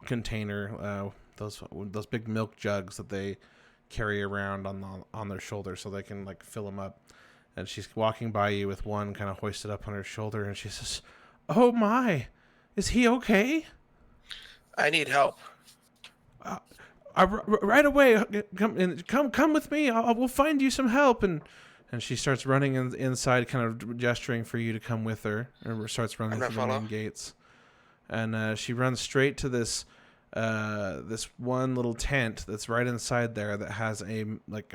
container, those big milk jugs that they carry around on their shoulders so they can like fill them up. And she's walking by you with one kind of hoisted up on her shoulder, and she says, "Oh my, is he okay?" I need help. Right away, come with me. We'll find you some help. And she starts running inside, kind of gesturing for you to come with her, and starts running through the main gates. And she runs straight to this one little tent that's right inside there that has a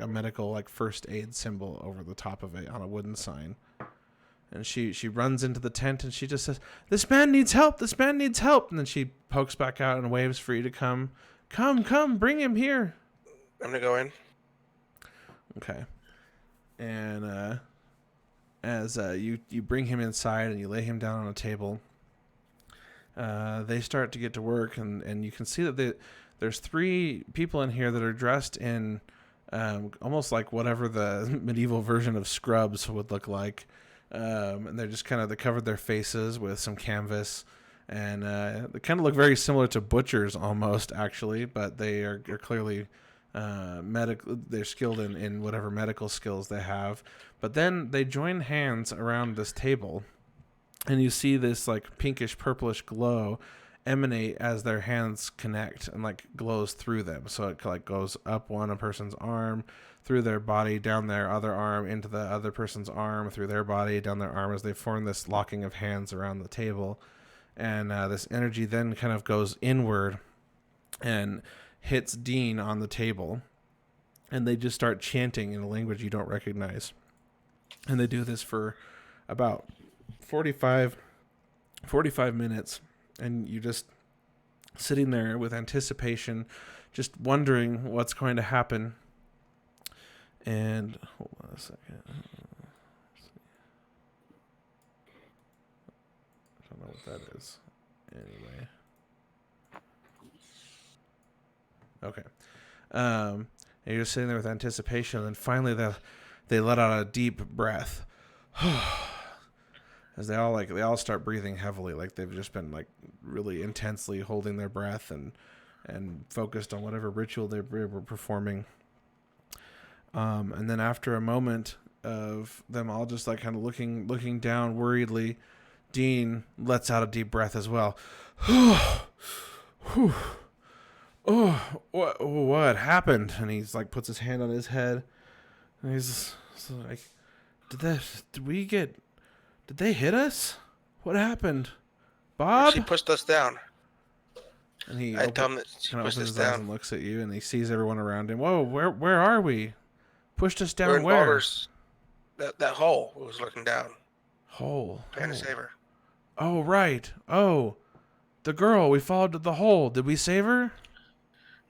medical first aid symbol over the top of it on a wooden sign. And she runs into the tent and she just says, "This man needs help. This man needs help." And then she pokes back out and waves for you to come, bring him here. I'm gonna go in. Okay. And as you bring him inside and you lay him down on a table, they start to get to work, and you can see that there's three people in here that are dressed in almost like whatever the medieval version of Scrubs would look like. And they're just they covered their faces with some canvas, and they kind of look very similar to butchers almost, actually, but they are clearly they're skilled in whatever medical skills they have. But then they join hands around this table, and you see this like pinkish purplish glow emanate as their hands connect and like glows through them. So it like goes up one person's arm, through their body, down their other arm, into the other person's arm, through their body, down their arm, as they form this locking of hands around the table. And this energy then kind of goes inward and hits Dean on the table. And they just start chanting in a language you don't recognize. And they do this for about 45 minutes. And you just sitting there with anticipation, just wondering what's going to happen. And hold on a second. I don't know what that is. Anyway. Okay. And you're just sitting there with anticipation, and then finally they let out a deep breath. As they all start breathing heavily, like they've just been like really intensely holding their breath and focused on whatever ritual they were performing. And then after a moment of them all just like kind of looking down worriedly, Dean lets out a deep breath as well. Oh, what happened? And he's like puts his hand on his head, and he's like, did they hit us? What happened, Bob? She pushed us down. And he I tell him that she kind of pushed opens us his eyes down. and looks at you, and he sees everyone around him. Whoa, where are we? Pushed us down We're in where? Baldur's, that hole was looking down. Hole. Trying to save her. Oh, right. Oh, the girl. We followed to the hole. Did we save her?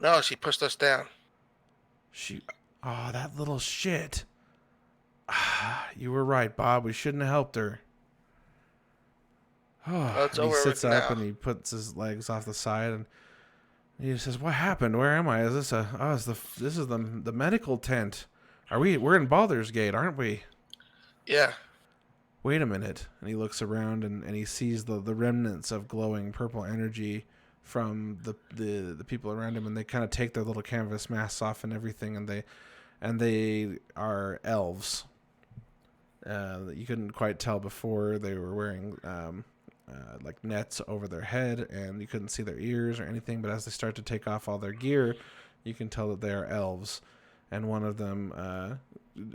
No, she pushed us down. Oh, that little shit. You were right, Bob. We shouldn't have helped her. Oh, Well, it's and he over sits with up now. and he puts his legs off the side and he says, "What happened? Where am I? Is this this is the medical tent? We're in Baldur's Gate, aren't we?" Yeah. Wait a minute. And he looks around and he sees the remnants of glowing purple energy from the people around him, and they kind of take their little canvas masks off and everything, and they are elves. You couldn't quite tell before. They were wearing like nets over their head, and you couldn't see their ears or anything, but as they start to take off all their gear, you can tell that they are elves. And one of them,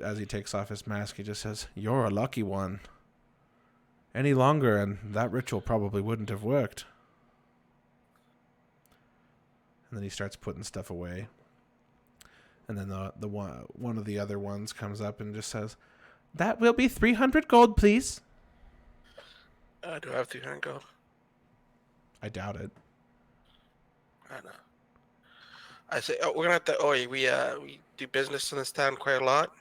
as he takes off his mask, he just says, "You're a lucky one. Any longer and that ritual probably wouldn't have worked." And then he starts putting stuff away. And then the one of the other ones comes up and just says, "That will be 300 gold, please." Do I have 300 gold? I doubt it. I don't know. I say, we're gonna have to. Oh, we do business in this town quite a lot.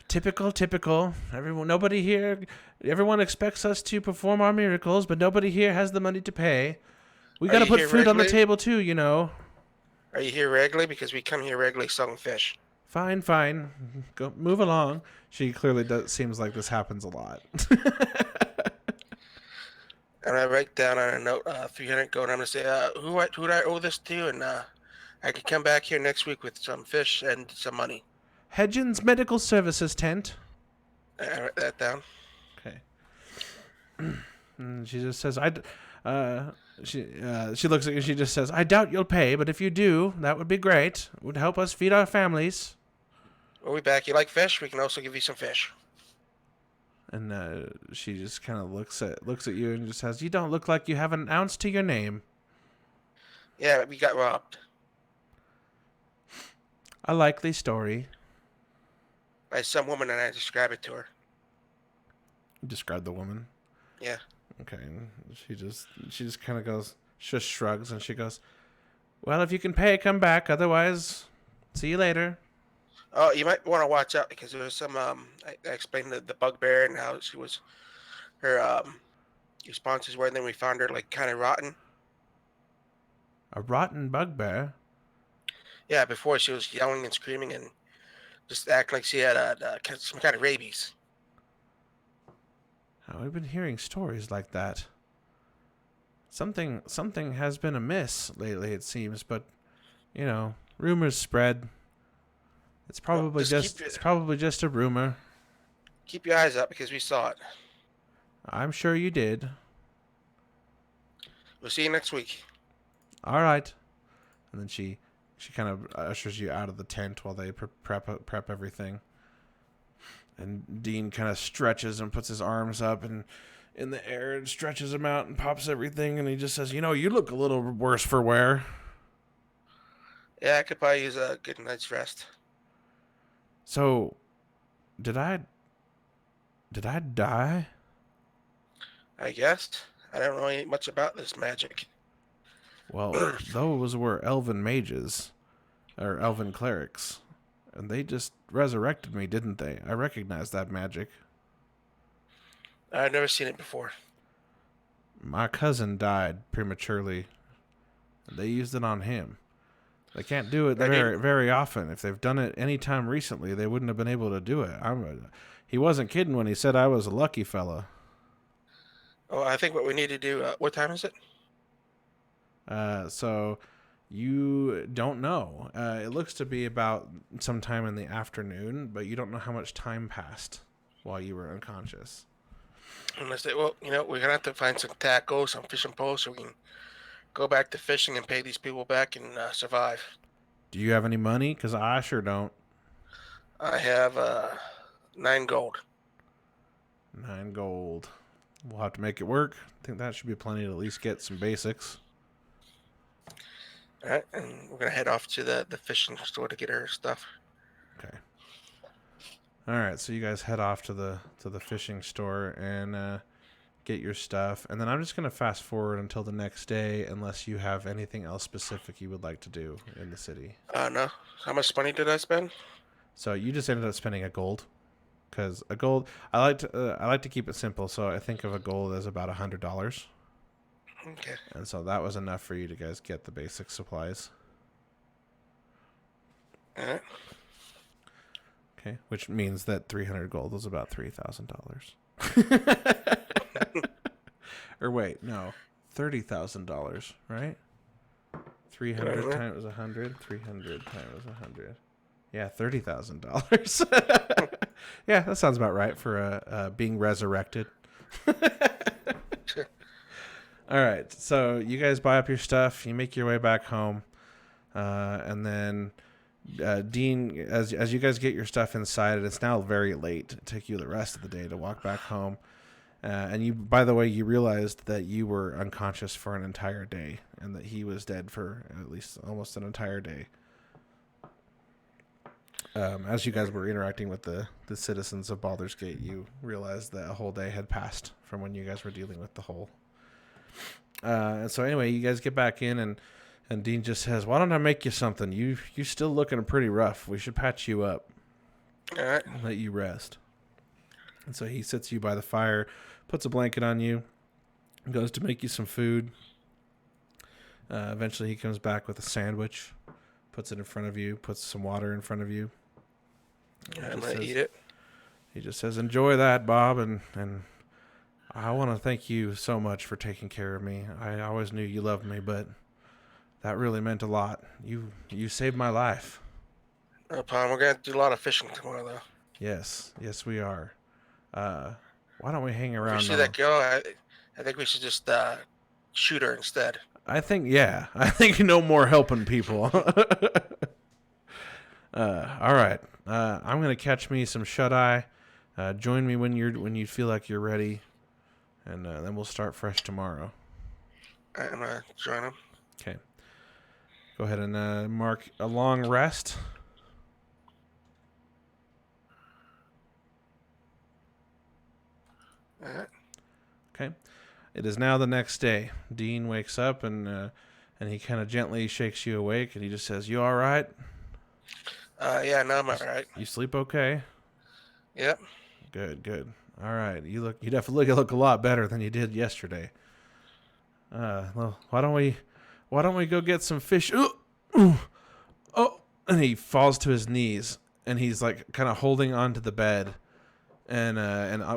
Typical. Everyone expects us to perform our miracles, but nobody here has the money to pay. We gotta put food on the table too, you know. Are you here regularly? Because we come here regularly selling fish. Fine. Go move along. She clearly seems like this happens a lot. And I write down on a note 300 gold. I'm gonna say who do I owe this to, and I can come back here next week with some fish and some money. Hedgen's Medical Services tent. I write that down. Okay. And she just says, she looks at you. She just says, "I doubt you'll pay, but if you do, that would be great. It would help us feed our families." We'll be back. You like fish? We can also give you some fish. And she just kind of looks at you and just says, "You don't look like you have an ounce to your name." Yeah, we got robbed. A likely story. By some woman, and I describe it to her. Describe the woman. Yeah. Okay. And she just kind of goes, just shrugs, and she goes, "Well, if you can pay, come back. Otherwise, see you later." Oh, you might want to watch out because there was some. I explained the bugbear and how she was, her responses were. And then we found her like kind of rotten. A rotten bugbear? Yeah, before she was yelling and screaming and just acting like she had some kind of rabies. Oh, I've been hearing stories like that. Something has been amiss lately, it seems, but You know, rumors spread. It's probably it's probably just a rumor. Keep your eyes up because we saw it. I'm sure you did. We'll see you next week. All right. And then she kind of ushers you out of the tent while they prep everything. And Dean kind of stretches and puts his arms up and in the air and stretches them out and pops everything. And he just says, you know, you look a little worse for wear. Yeah, I could probably use a good night's rest. So, did I die? I guess. I don't know much about this magic. Well, those were elven mages, or elven clerics, and they just resurrected me, didn't they? I recognize that magic. I've never seen it before. My cousin died prematurely. They used it on him. They can't do it very often. If they've done it any time recently, they wouldn't have been able to do it. He wasn't kidding when he said I was a lucky fella. Oh, I think what we need to do. What time is it? So you don't know. It looks to be about sometime in the afternoon, but you don't know how much time passed while you were unconscious. Unless they, well, you know, we're gonna have to find some tackle, some fishing poles, so we can go back to fishing and pay these people back and survive. Do you have any money? Because I sure don't. I have 9 gold. 9 gold. We'll have to make it work. I think that should be plenty to at least get some basics. All right, and we're gonna head off to the fishing store to get our stuff. Okay. All right, so you guys head off to the fishing store and get your stuff, and then I'm just gonna fast forward until the next day, unless you have anything else specific you would like to do in the city. No. How much money did I spend? So you just ended up spending a gold, because a gold. I like to keep it simple, so I think of a gold as about $100. Okay. And so that was enough for you to guys get the basic supplies. All right. Okay, which means that 300 gold was about $3,000. Or wait, no, $30,000, right? 300 times 100. 300 times 100. Yeah, $30,000. Yeah, that sounds about right for being resurrected. All right, so you guys buy up your stuff. You make your way back home, and then Dean, as you guys get your stuff inside, and it's now very late. It took you the rest of the day to walk back home, and you, by the way, you realized that you were unconscious for an entire day, and that he was dead for at least almost an entire day. As you guys were interacting with the citizens of Baldur's Gate, you realized that a whole day had passed from when you guys were dealing with the hole. And so anyway, you guys get back in, and Dean just says, "Why don't I make you something? You still looking pretty rough. We should patch you up. All right. And let you rest." And so he sits you by the fire, puts a blanket on you, goes to make you some food. Eventually he comes back with a sandwich, puts it in front of you, puts some water in front of you. I'm going to eat it. He just says, "Enjoy that, Bob, and I want to thank you so much for taking care of me. I always knew you loved me, but that really meant a lot. You saved my life." No problem. We're going to do a lot of fishing tomorrow, though. Yes, we are. Why don't we hang around? If you see that girl, I think we should just shoot her instead. I think no more helping people. All right. I'm gonna catch me some shut-eye. Join me when you feel like you're ready, and then we'll start fresh tomorrow. All right, I'm gonna join him. Okay. Go ahead and mark a long rest. All right. Okay. It is now the next day. Dean wakes up and he kind of gently shakes you awake, and he just says, "You all right?" Yeah, no, I'm all right. You sleep okay? Yep. Good. All right. You definitely look a lot better than you did yesterday. Well, why don't we go get some fish? Ooh. Oh, and he falls to his knees, and he's like kind of holding onto the bed, and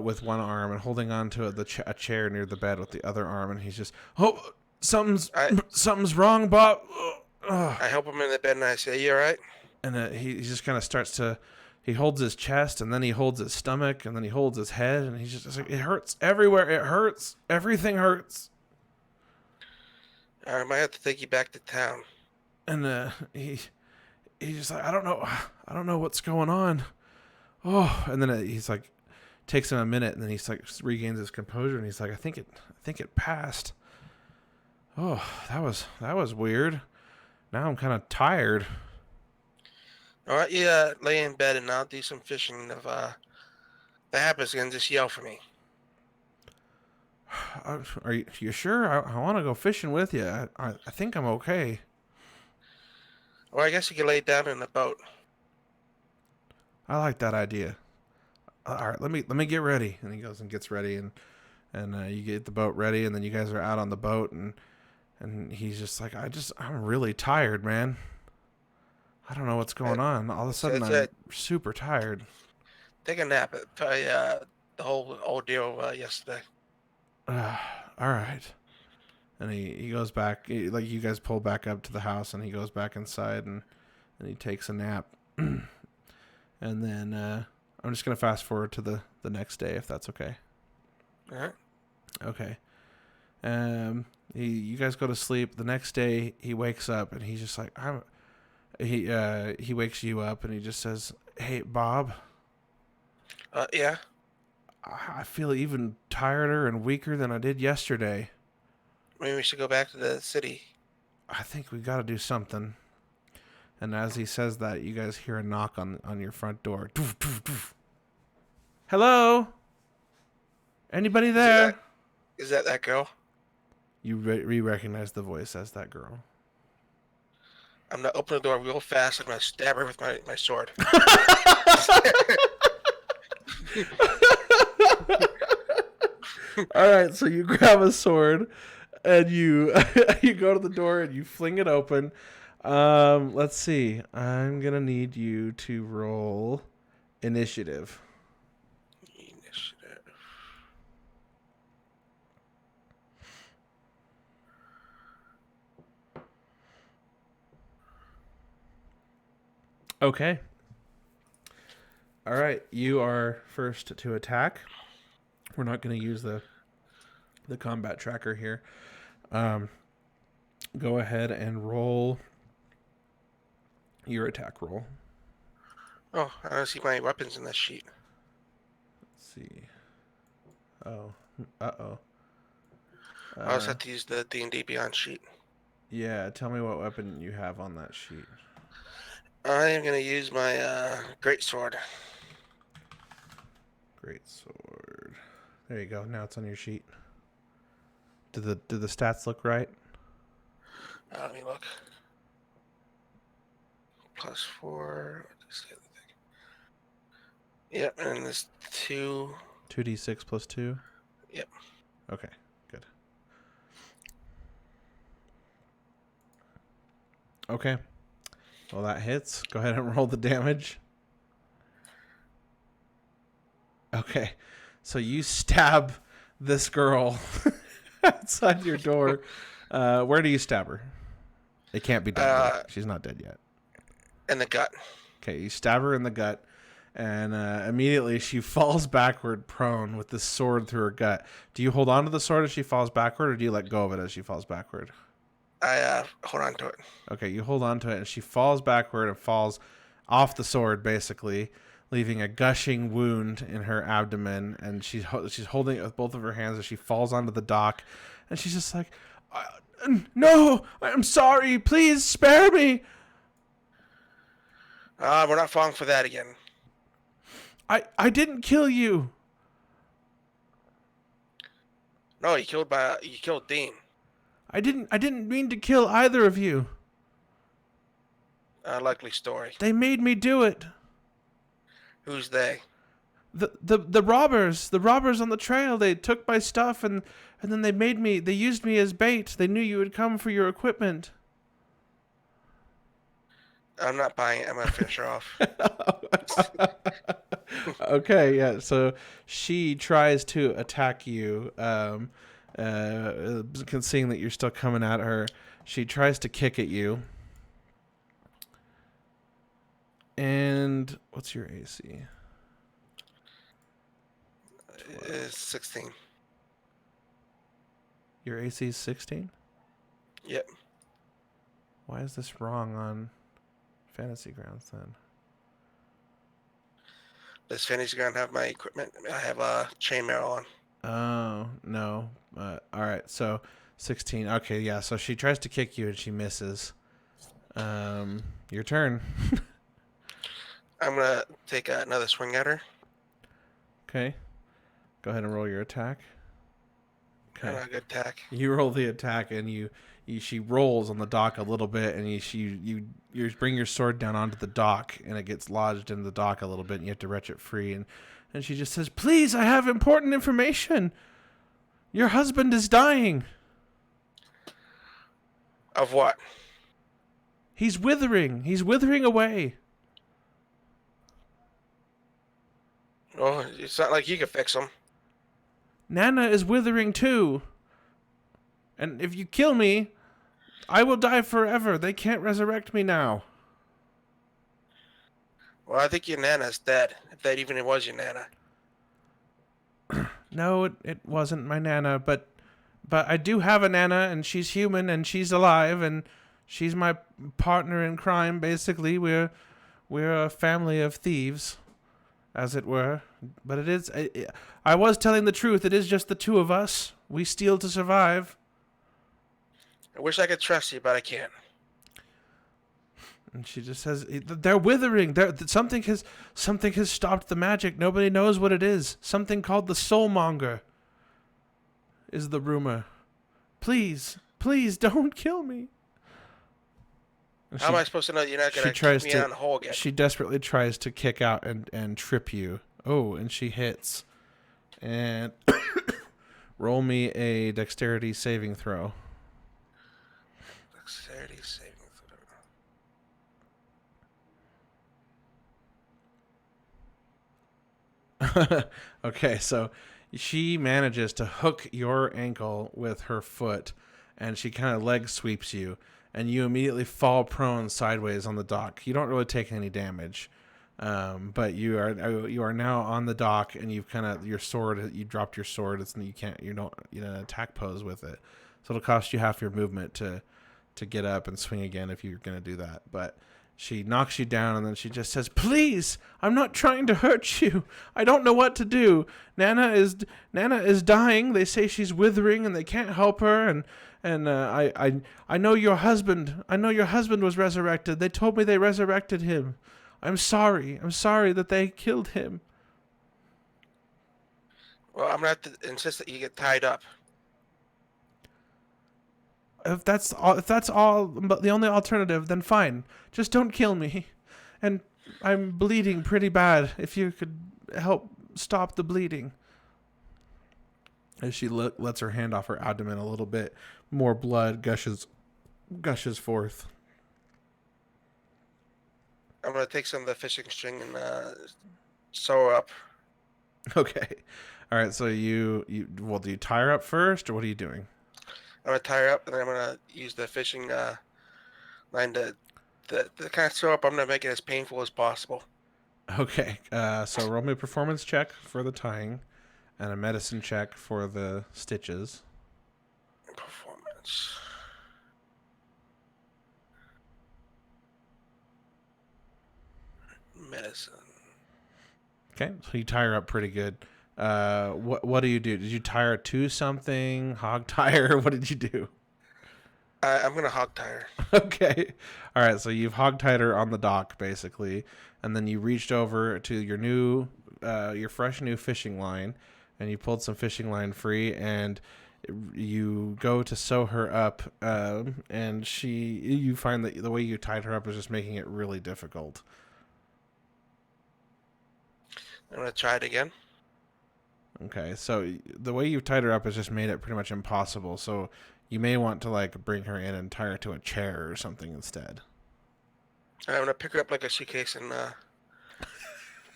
with one arm, and holding onto a chair near the bed with the other arm, and he's just, "Oh, something's wrong, Bob." Ugh. I help him in the bed and I say, "You all right?" And he just kind of starts to, he holds his chest and then he holds his stomach and then he holds his head and he's just like, it hurts everywhere. It hurts. Everything hurts. I might have to take you back to town. And he's just like, I don't know what's going on. Oh, and then he's like, takes him a minute and then he's like regains his composure and he's like, I think it passed. Oh, that was weird. Now I'm kind of tired. All right, you lay in bed and I'll do some fishing. If that happens again, just yell for me. Are you sure? I want to go fishing with you. I think I'm okay. Or I guess you could lay down in the boat. I like that idea. All right, let me get ready. And he goes and gets ready, and you get the boat ready, and then you guys are out on the boat, and he's just like, I'm really tired, man. I don't know what's going on. All of a sudden, I'm super tired. Take a nap. Try the whole ordeal yesterday. All right. And he goes back, like you guys pull back up to the house, and he goes back inside, and he takes a nap. And then I'm just going to fast forward to the next day, if that's okay. All right. Okay. You guys go to sleep. The next day, he wakes up, and he's just like, he wakes you up, and he just says, hey, Bob. Yeah? I feel even tireder and weaker than I did yesterday. Maybe we should go back to the city. I think we got to do something. And as he says that, you guys hear a knock on your front door. Doof, doof, doof. Hello? Anybody there? Is that girl? You recognize the voice as that girl. I'm going to open the door real fast. I'm going to stab her with my sword. All right, so you grab a sword and you you go to the door and you fling it open. Let's see. I'm gonna need you to roll initiative. Okay. All right, you are first to attack. We're not going to use the combat tracker here. Go ahead and roll your attack roll. Oh, I don't see my weapons in this sheet. Let's see. Oh. Uh-oh. I also have to use the D&D Beyond sheet. Yeah, tell me what weapon you have on that sheet. I am going to use my great sword. Great sword. There you go. Now it's on your sheet. Do the stats look right? Let me look. +4. Yep, and this 2. 2d6 plus 2? Yep. Okay, good. Okay. Well, that hits. Go ahead and roll the damage. Okay. So you stab this girl outside your door. Where do you stab her? It can't be done yet. She's not dead yet. In the gut. Okay, you stab her in the gut, and immediately she falls backward prone with this sword through her gut. Do you hold on to the sword as she falls backward, or do you let go of it as she falls backward? I hold on to it. Okay, you hold on to it, and she falls backward and falls off the sword, basically, leaving a gushing wound in her abdomen. And she's holding it with both of her hands as she falls onto the dock, and she's just like, "No, I'm sorry. Please spare me." We're not falling for that again. I didn't kill you. No, you killed Dean. I didn't mean to kill either of you. Likely story. They made me do it. Who's they? The robbers. The robbers on the trail. They took my stuff and then they used me as bait. They knew you would come for your equipment. I'm not buying it. I'm going to finish her off. Okay, yeah. So she tries to attack you. Seeing that you're still coming at her, she tries to kick at you. And what's your AC? It's 16. Your AC is 16? Yep. Why is this wrong on Fantasy Grounds then? Does Fantasy Ground have my equipment? I have a chainmail on. Oh, no. All right, so 16. Okay, yeah, so she tries to kick you and she misses. Your turn. I'm going to take another swing at her. Okay. Go ahead and roll your attack. Okay. A good attack. You roll the attack, and she rolls on the dock a little bit, and you bring your sword down onto the dock, and it gets lodged in the dock a little bit, and you have to wrench it free. And she just says, "Please, I have important information. Your husband is dying. Of what? He's withering. He's withering away." Oh, it's not like you can fix him. Nana is withering too. And if you kill me, I will die forever. They can't resurrect me now. Well, I think your Nana's dead. If that even was your Nana. No, it wasn't my Nana, but I do have a Nana, and she's human, and she's alive, and she's my partner in crime. Basically, we're a family of thieves, as it were. But it is. I was telling the truth. It is just the two of us. We steal to survive. I wish I could trust you, but I can't. And she just says, "They're withering. Something has stopped the magic. Nobody knows what it is. Something called the Soulmonger is the rumor. Please, don't kill me." How am I supposed to know you're not going to kick me on the hole again? She desperately tries to kick out and trip you. Oh, and she hits. And roll me a dexterity saving throw. Dexterity saving throw. Okay, so she manages to hook your ankle with her foot, and she kind of leg sweeps you, and you immediately fall prone sideways on the dock. You don't really take any damage, but you are now on the dock, and you've you dropped your sword. You don't attack pose with it, so it'll cost you half your movement to get up and swing again if you're gonna do that. But she knocks you down, and then she just says, "Please, I'm not trying to hurt you. I don't know what to do. Nana is dying. They say she's withering, and they can't help her. And I know your husband. I know your husband was resurrected. They told me they resurrected him. I'm sorry. I'm sorry that they killed him." Well, I'm going to have to insist that you get tied up. If that's all, but the only alternative, then fine. Just don't kill me. And I'm bleeding pretty bad. If you could help stop the bleeding. As she lets her hand off her abdomen a little bit, more blood gushes forth. I'm going to take some of the fishing string and sew her up. Okay. All right, so do you tie her up first, or what are you doing? I'm going to tie her up, and then I'm going to use the fishing line to kind of sew up. I'm going to make it as painful as possible. Okay, so roll me a performance check for the tying, and a medicine check for the stitches. Performance. Medicine. Okay, so you tie her up pretty good. What do you do? Did you tie her to something? Hog tie her? What did you do? I'm going to hog tie her. Okay. All right, so you've hog tied her on the dock, basically, and then you reached over to your fresh new fishing line, and you pulled some fishing line free, and you go to sew her up, and you find that the way you tied her up is just making it really difficult. I'm going to try it again. Okay, so the way you've tied her up has just made it pretty much impossible, so you may want to bring her in and tie her to a chair or something instead. I'm going to pick her up like a suitcase and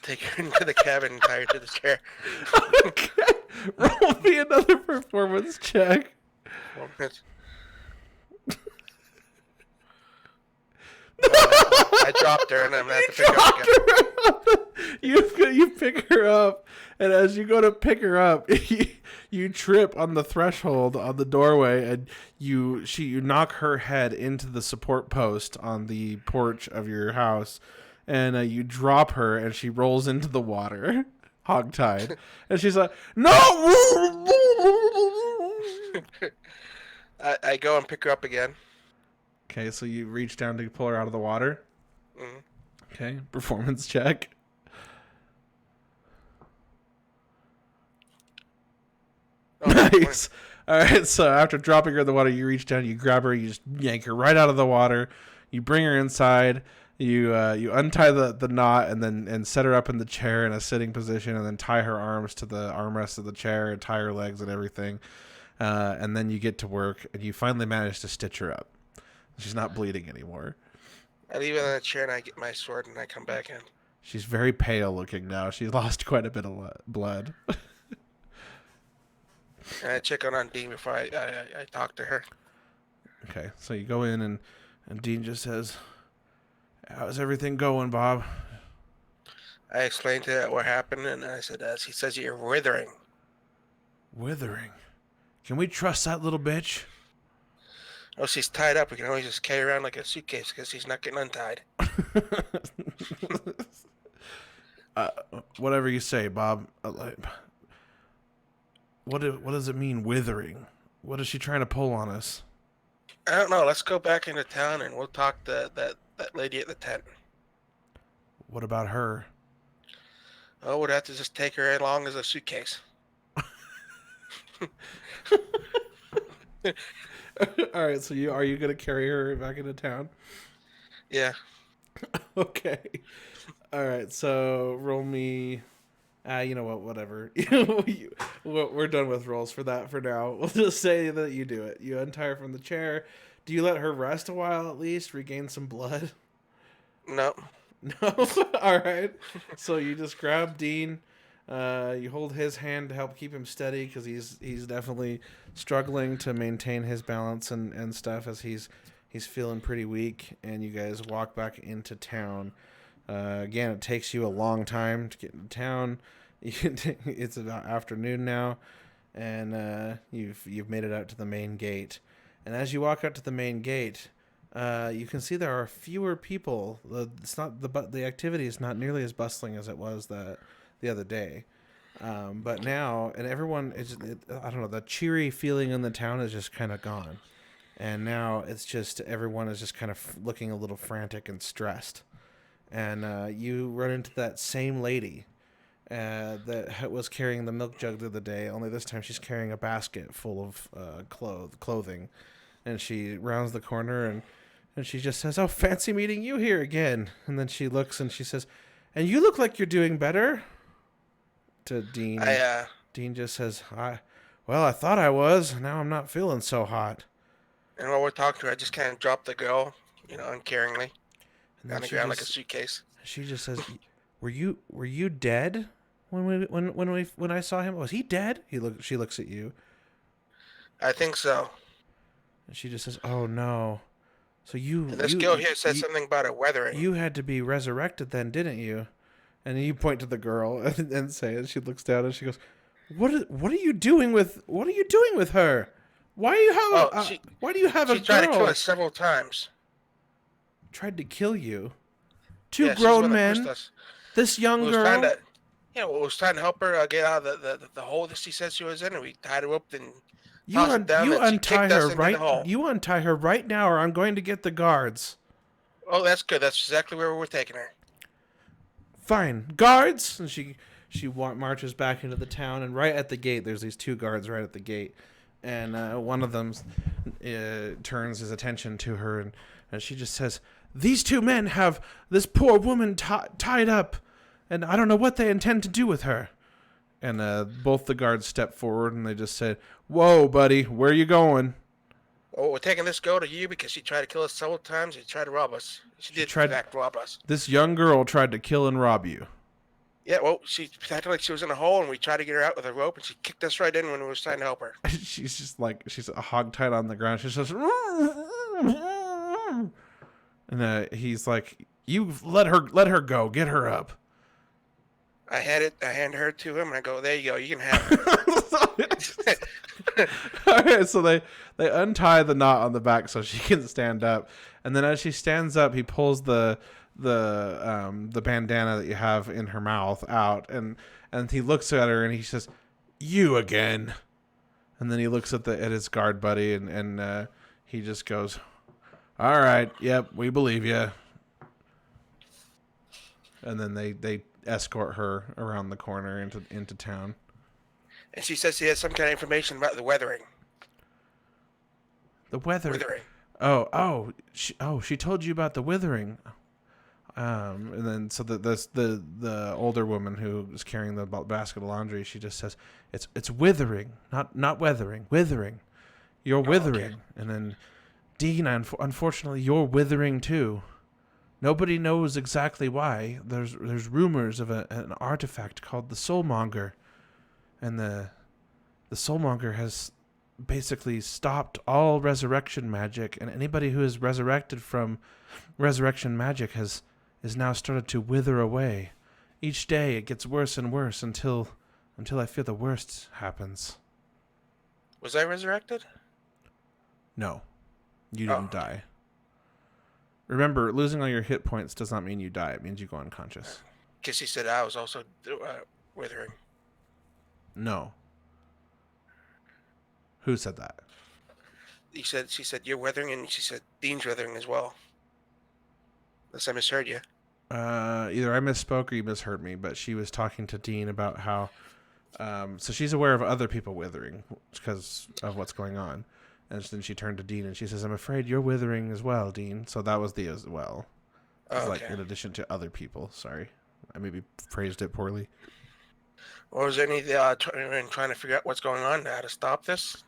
take her into the cabin and tie her to the chair. Okay. Roll me another performance check. 1 minute. I dropped her and I'm going to have to pick her up again. You pick her up, and as you go to pick her up, you trip on the threshold on the doorway, and you knock her head into the support post on the porch of your house, and you drop her, and she rolls into the water, hogtied, and she's like, "No!" I go and pick her up again. Okay, so you reach down to pull her out of the water. Mm-hmm. Okay, performance check. Oh, Nice. All right, so after dropping her in the water, you reach down, you grab her, you just yank her right out of the water. You bring her inside. You untie the knot and set her up in the chair in a sitting position, and then tie her arms to the armrest of the chair and tie her legs and everything. And then you get to work, and you finally manage to stitch her up. She's not bleeding anymore. I leave it in the chair and I get my sword and I come back in. She's very pale looking now. She lost quite a bit of blood. And I check on Dean before I talk to her. Okay, so you go in and Dean just says, "How's everything going, Bob?" I explained to her what happened, and I said, she says you're withering. Withering? Can we trust that little bitch? Oh, she's tied up. We can always just carry her around like a suitcase because she's not getting untied. Whatever you say, Bob. What does it mean, withering? What is she trying to pull on us? I don't know. Let's go back into town and we'll talk to that lady at the tent. What about her? Oh, we'd have to just take her along as a suitcase. All right, so are you gonna carry her back into town? Yeah. Okay. All right, so roll me. You know what? Whatever. We're done with rolls for that for now. We'll just say that you do it. You untie her from the chair. Do you let her rest a while at least, regain some blood? No. No. All right. So you just grab Dean. You hold his hand to help keep him steady because he's definitely struggling to maintain his balance and stuff as he's feeling pretty weak. And you guys walk back into town. Again, it takes you a long time to get into town. It's about afternoon now, and you've made it out to the main gate. And as you walk out to the main gate, you can see there are fewer people. It's not the activity is not nearly as bustling as it was the other day. But now, and everyone I don't know, the cheery feeling in the town is just kind of gone. And now it's just everyone is just kind of looking a little frantic and stressed. And you run into that same lady that was carrying the milk jug the other day, only this time she's carrying a basket full of clothing. And she rounds the corner and she just says, "Oh, fancy meeting you here again." And then she looks and she says, "And you look like you're doing better." To Dean. Dean just says, I thought I was. Now I'm not feeling so hot." And while we're talking to her, I just kind of drop the girl, uncaringly. And On the ground like a suitcase. She just says, "Were you dead when I saw him? Was he dead?" She looks at you. I think so. And she just says, "Oh no, so and this girl here said something about a weathering. You had to be resurrected then, didn't you?" And you point to the girl and say, and she looks down and she goes, "What are you doing with her? Why do you have a girl?" She tried to kill us several times. Tried to kill you? Two grown men? This young girl? Was trying to help her get out of the hole that she said she was in, and we tied her up and you untie her right. You untie her right now, or I'm going to get the guards. Oh, that's good. That's exactly where we're taking her. Fine, guards. And she marches back into the town, and right at the gate, there's these two guards right at the gate, and one of them turns his attention to her, and she just says, "These two men have this poor woman tied up, and I don't know what they intend to do with her." And both the guards step forward, and they just said, "Whoa, buddy, where are you going?" "Oh, we're taking this girl to you because she tried to kill us several times. She tried to rob us. She did in fact rob us. This young girl tried to kill and rob you." "Yeah, well, she acted like she was in a hole, and we tried to get her out with a rope, and she kicked us right in when we were trying to help her." She's just like, she's hogtied on the ground. She says, And he's like, "You let her go. Get her up." I hand her to him, and I go, "There you go. You can have it." All right, so they untie the knot on the back so she can stand up, and then as she stands up, he pulls the bandana that you have in her mouth out, and he looks at her and he says, "You again?" And then he looks at his guard buddy, and he just goes, "All right, yep, we believe you." And then they escort her around the corner into town. And she says she has some kind of information about the weathering. The weathering. She told you about the withering. And then so the older woman who is carrying the basket of laundry, she just says, "It's withering, not weathering, withering. You're withering." Okay. And then, "Dean, unfortunately, you're withering too. Nobody knows exactly why. There's rumors of an artifact called the Soulmonger, and the Soulmonger has basically stopped all resurrection magic, and anybody who is resurrected from resurrection magic is now started to wither away. Each day it gets worse and worse until I feel the worst happens." Was I resurrected? No, you didn't die. Remember, losing all your hit points does not mean you die. It means you go unconscious. Because he said I was also withering. No. Who said that? She said you're weathering, and she said Dean's weathering as well. Unless I misheard you. Either I misspoke or you misheard me, but she was talking to Dean about how... so she's aware of other people withering because of what's going on. And then she turned to Dean and she says, "I'm afraid you're withering as well, Dean." So that was the as well. It's like in addition to other people. Sorry. I maybe phrased it poorly. Or was any trying to figure out what's going on, how to stop this?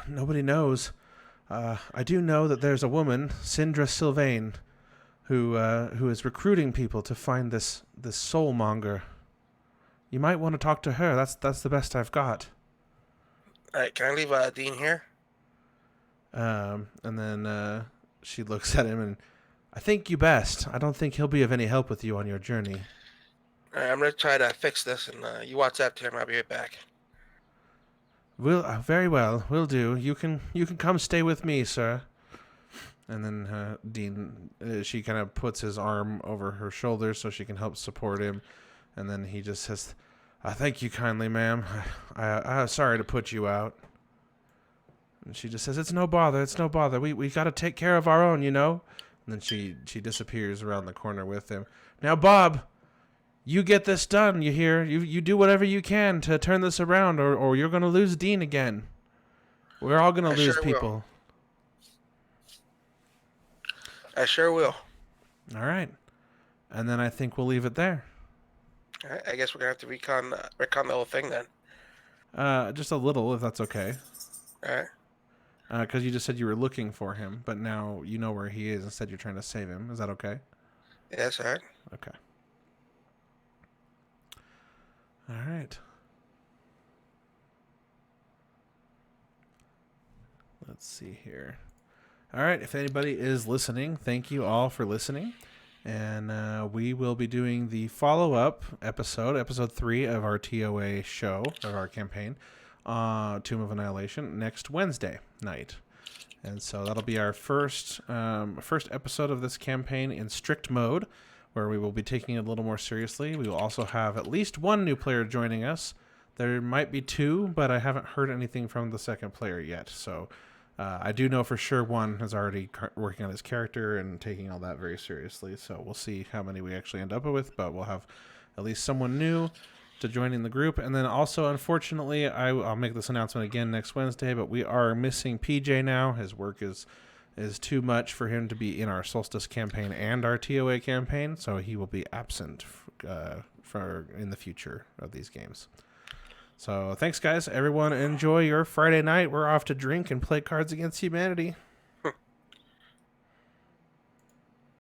Nobody knows. I do know that there's a woman, Sindra Sylvain, who is recruiting people to find this soulmonger. You might want to talk to her. That's the best I've got. All right, can I leave Dean here? And then she looks at him and, "I think you best. I don't think he'll be of any help with you on your journey." All right, I'm going to try to fix this, and you WhatsApp to him. I'll be right back. Very well. Will do. You can come stay with me, sir. And then Dean, she kind of puts his arm over her shoulder so she can help support him. And then he just says, "Thank you kindly, ma'am. I'm sorry to put you out." And she just says, "It's no bother. It's no bother. We got to take care of our own, you know." And then she disappears around the corner with him. "Now, Bob, you get this done, you hear? You do whatever you can to turn this around, or you're going to lose Dean again. We're all going to lose people." I sure will. All right. And then I think we'll leave it there. All right, I guess we're going to have to recon the whole thing then. Just a little, if that's okay. All right. Because you just said you were looking for him, but now you know where he is. Instead, you're trying to save him. Is that okay? Yes, all right. Okay. All right. Let's see here. All right. If anybody is listening, thank you all for listening. And we will be doing the follow-up episode 3 of our ToA show, of our campaign, Tomb of Annihilation, next Wednesday night. And so that'll be our first episode of this campaign in strict mode, where we will be taking it a little more seriously. We will also have at least one new player joining us. There might be 2, but I haven't heard anything from the second player yet. So I do know for sure one is already working on his character and taking all that very seriously. So we'll see how many we actually end up with, but we'll have at least someone new to joining the group. And then also, unfortunately, I'll make this announcement again next Wednesday, but we are missing PJ now. His work is too much for him to be in our Solstice campaign and our ToA campaign, so he will be absent for in the future of these games. So thanks, guys. Everyone, enjoy your Friday night. We're off to drink and play Cards Against Humanity.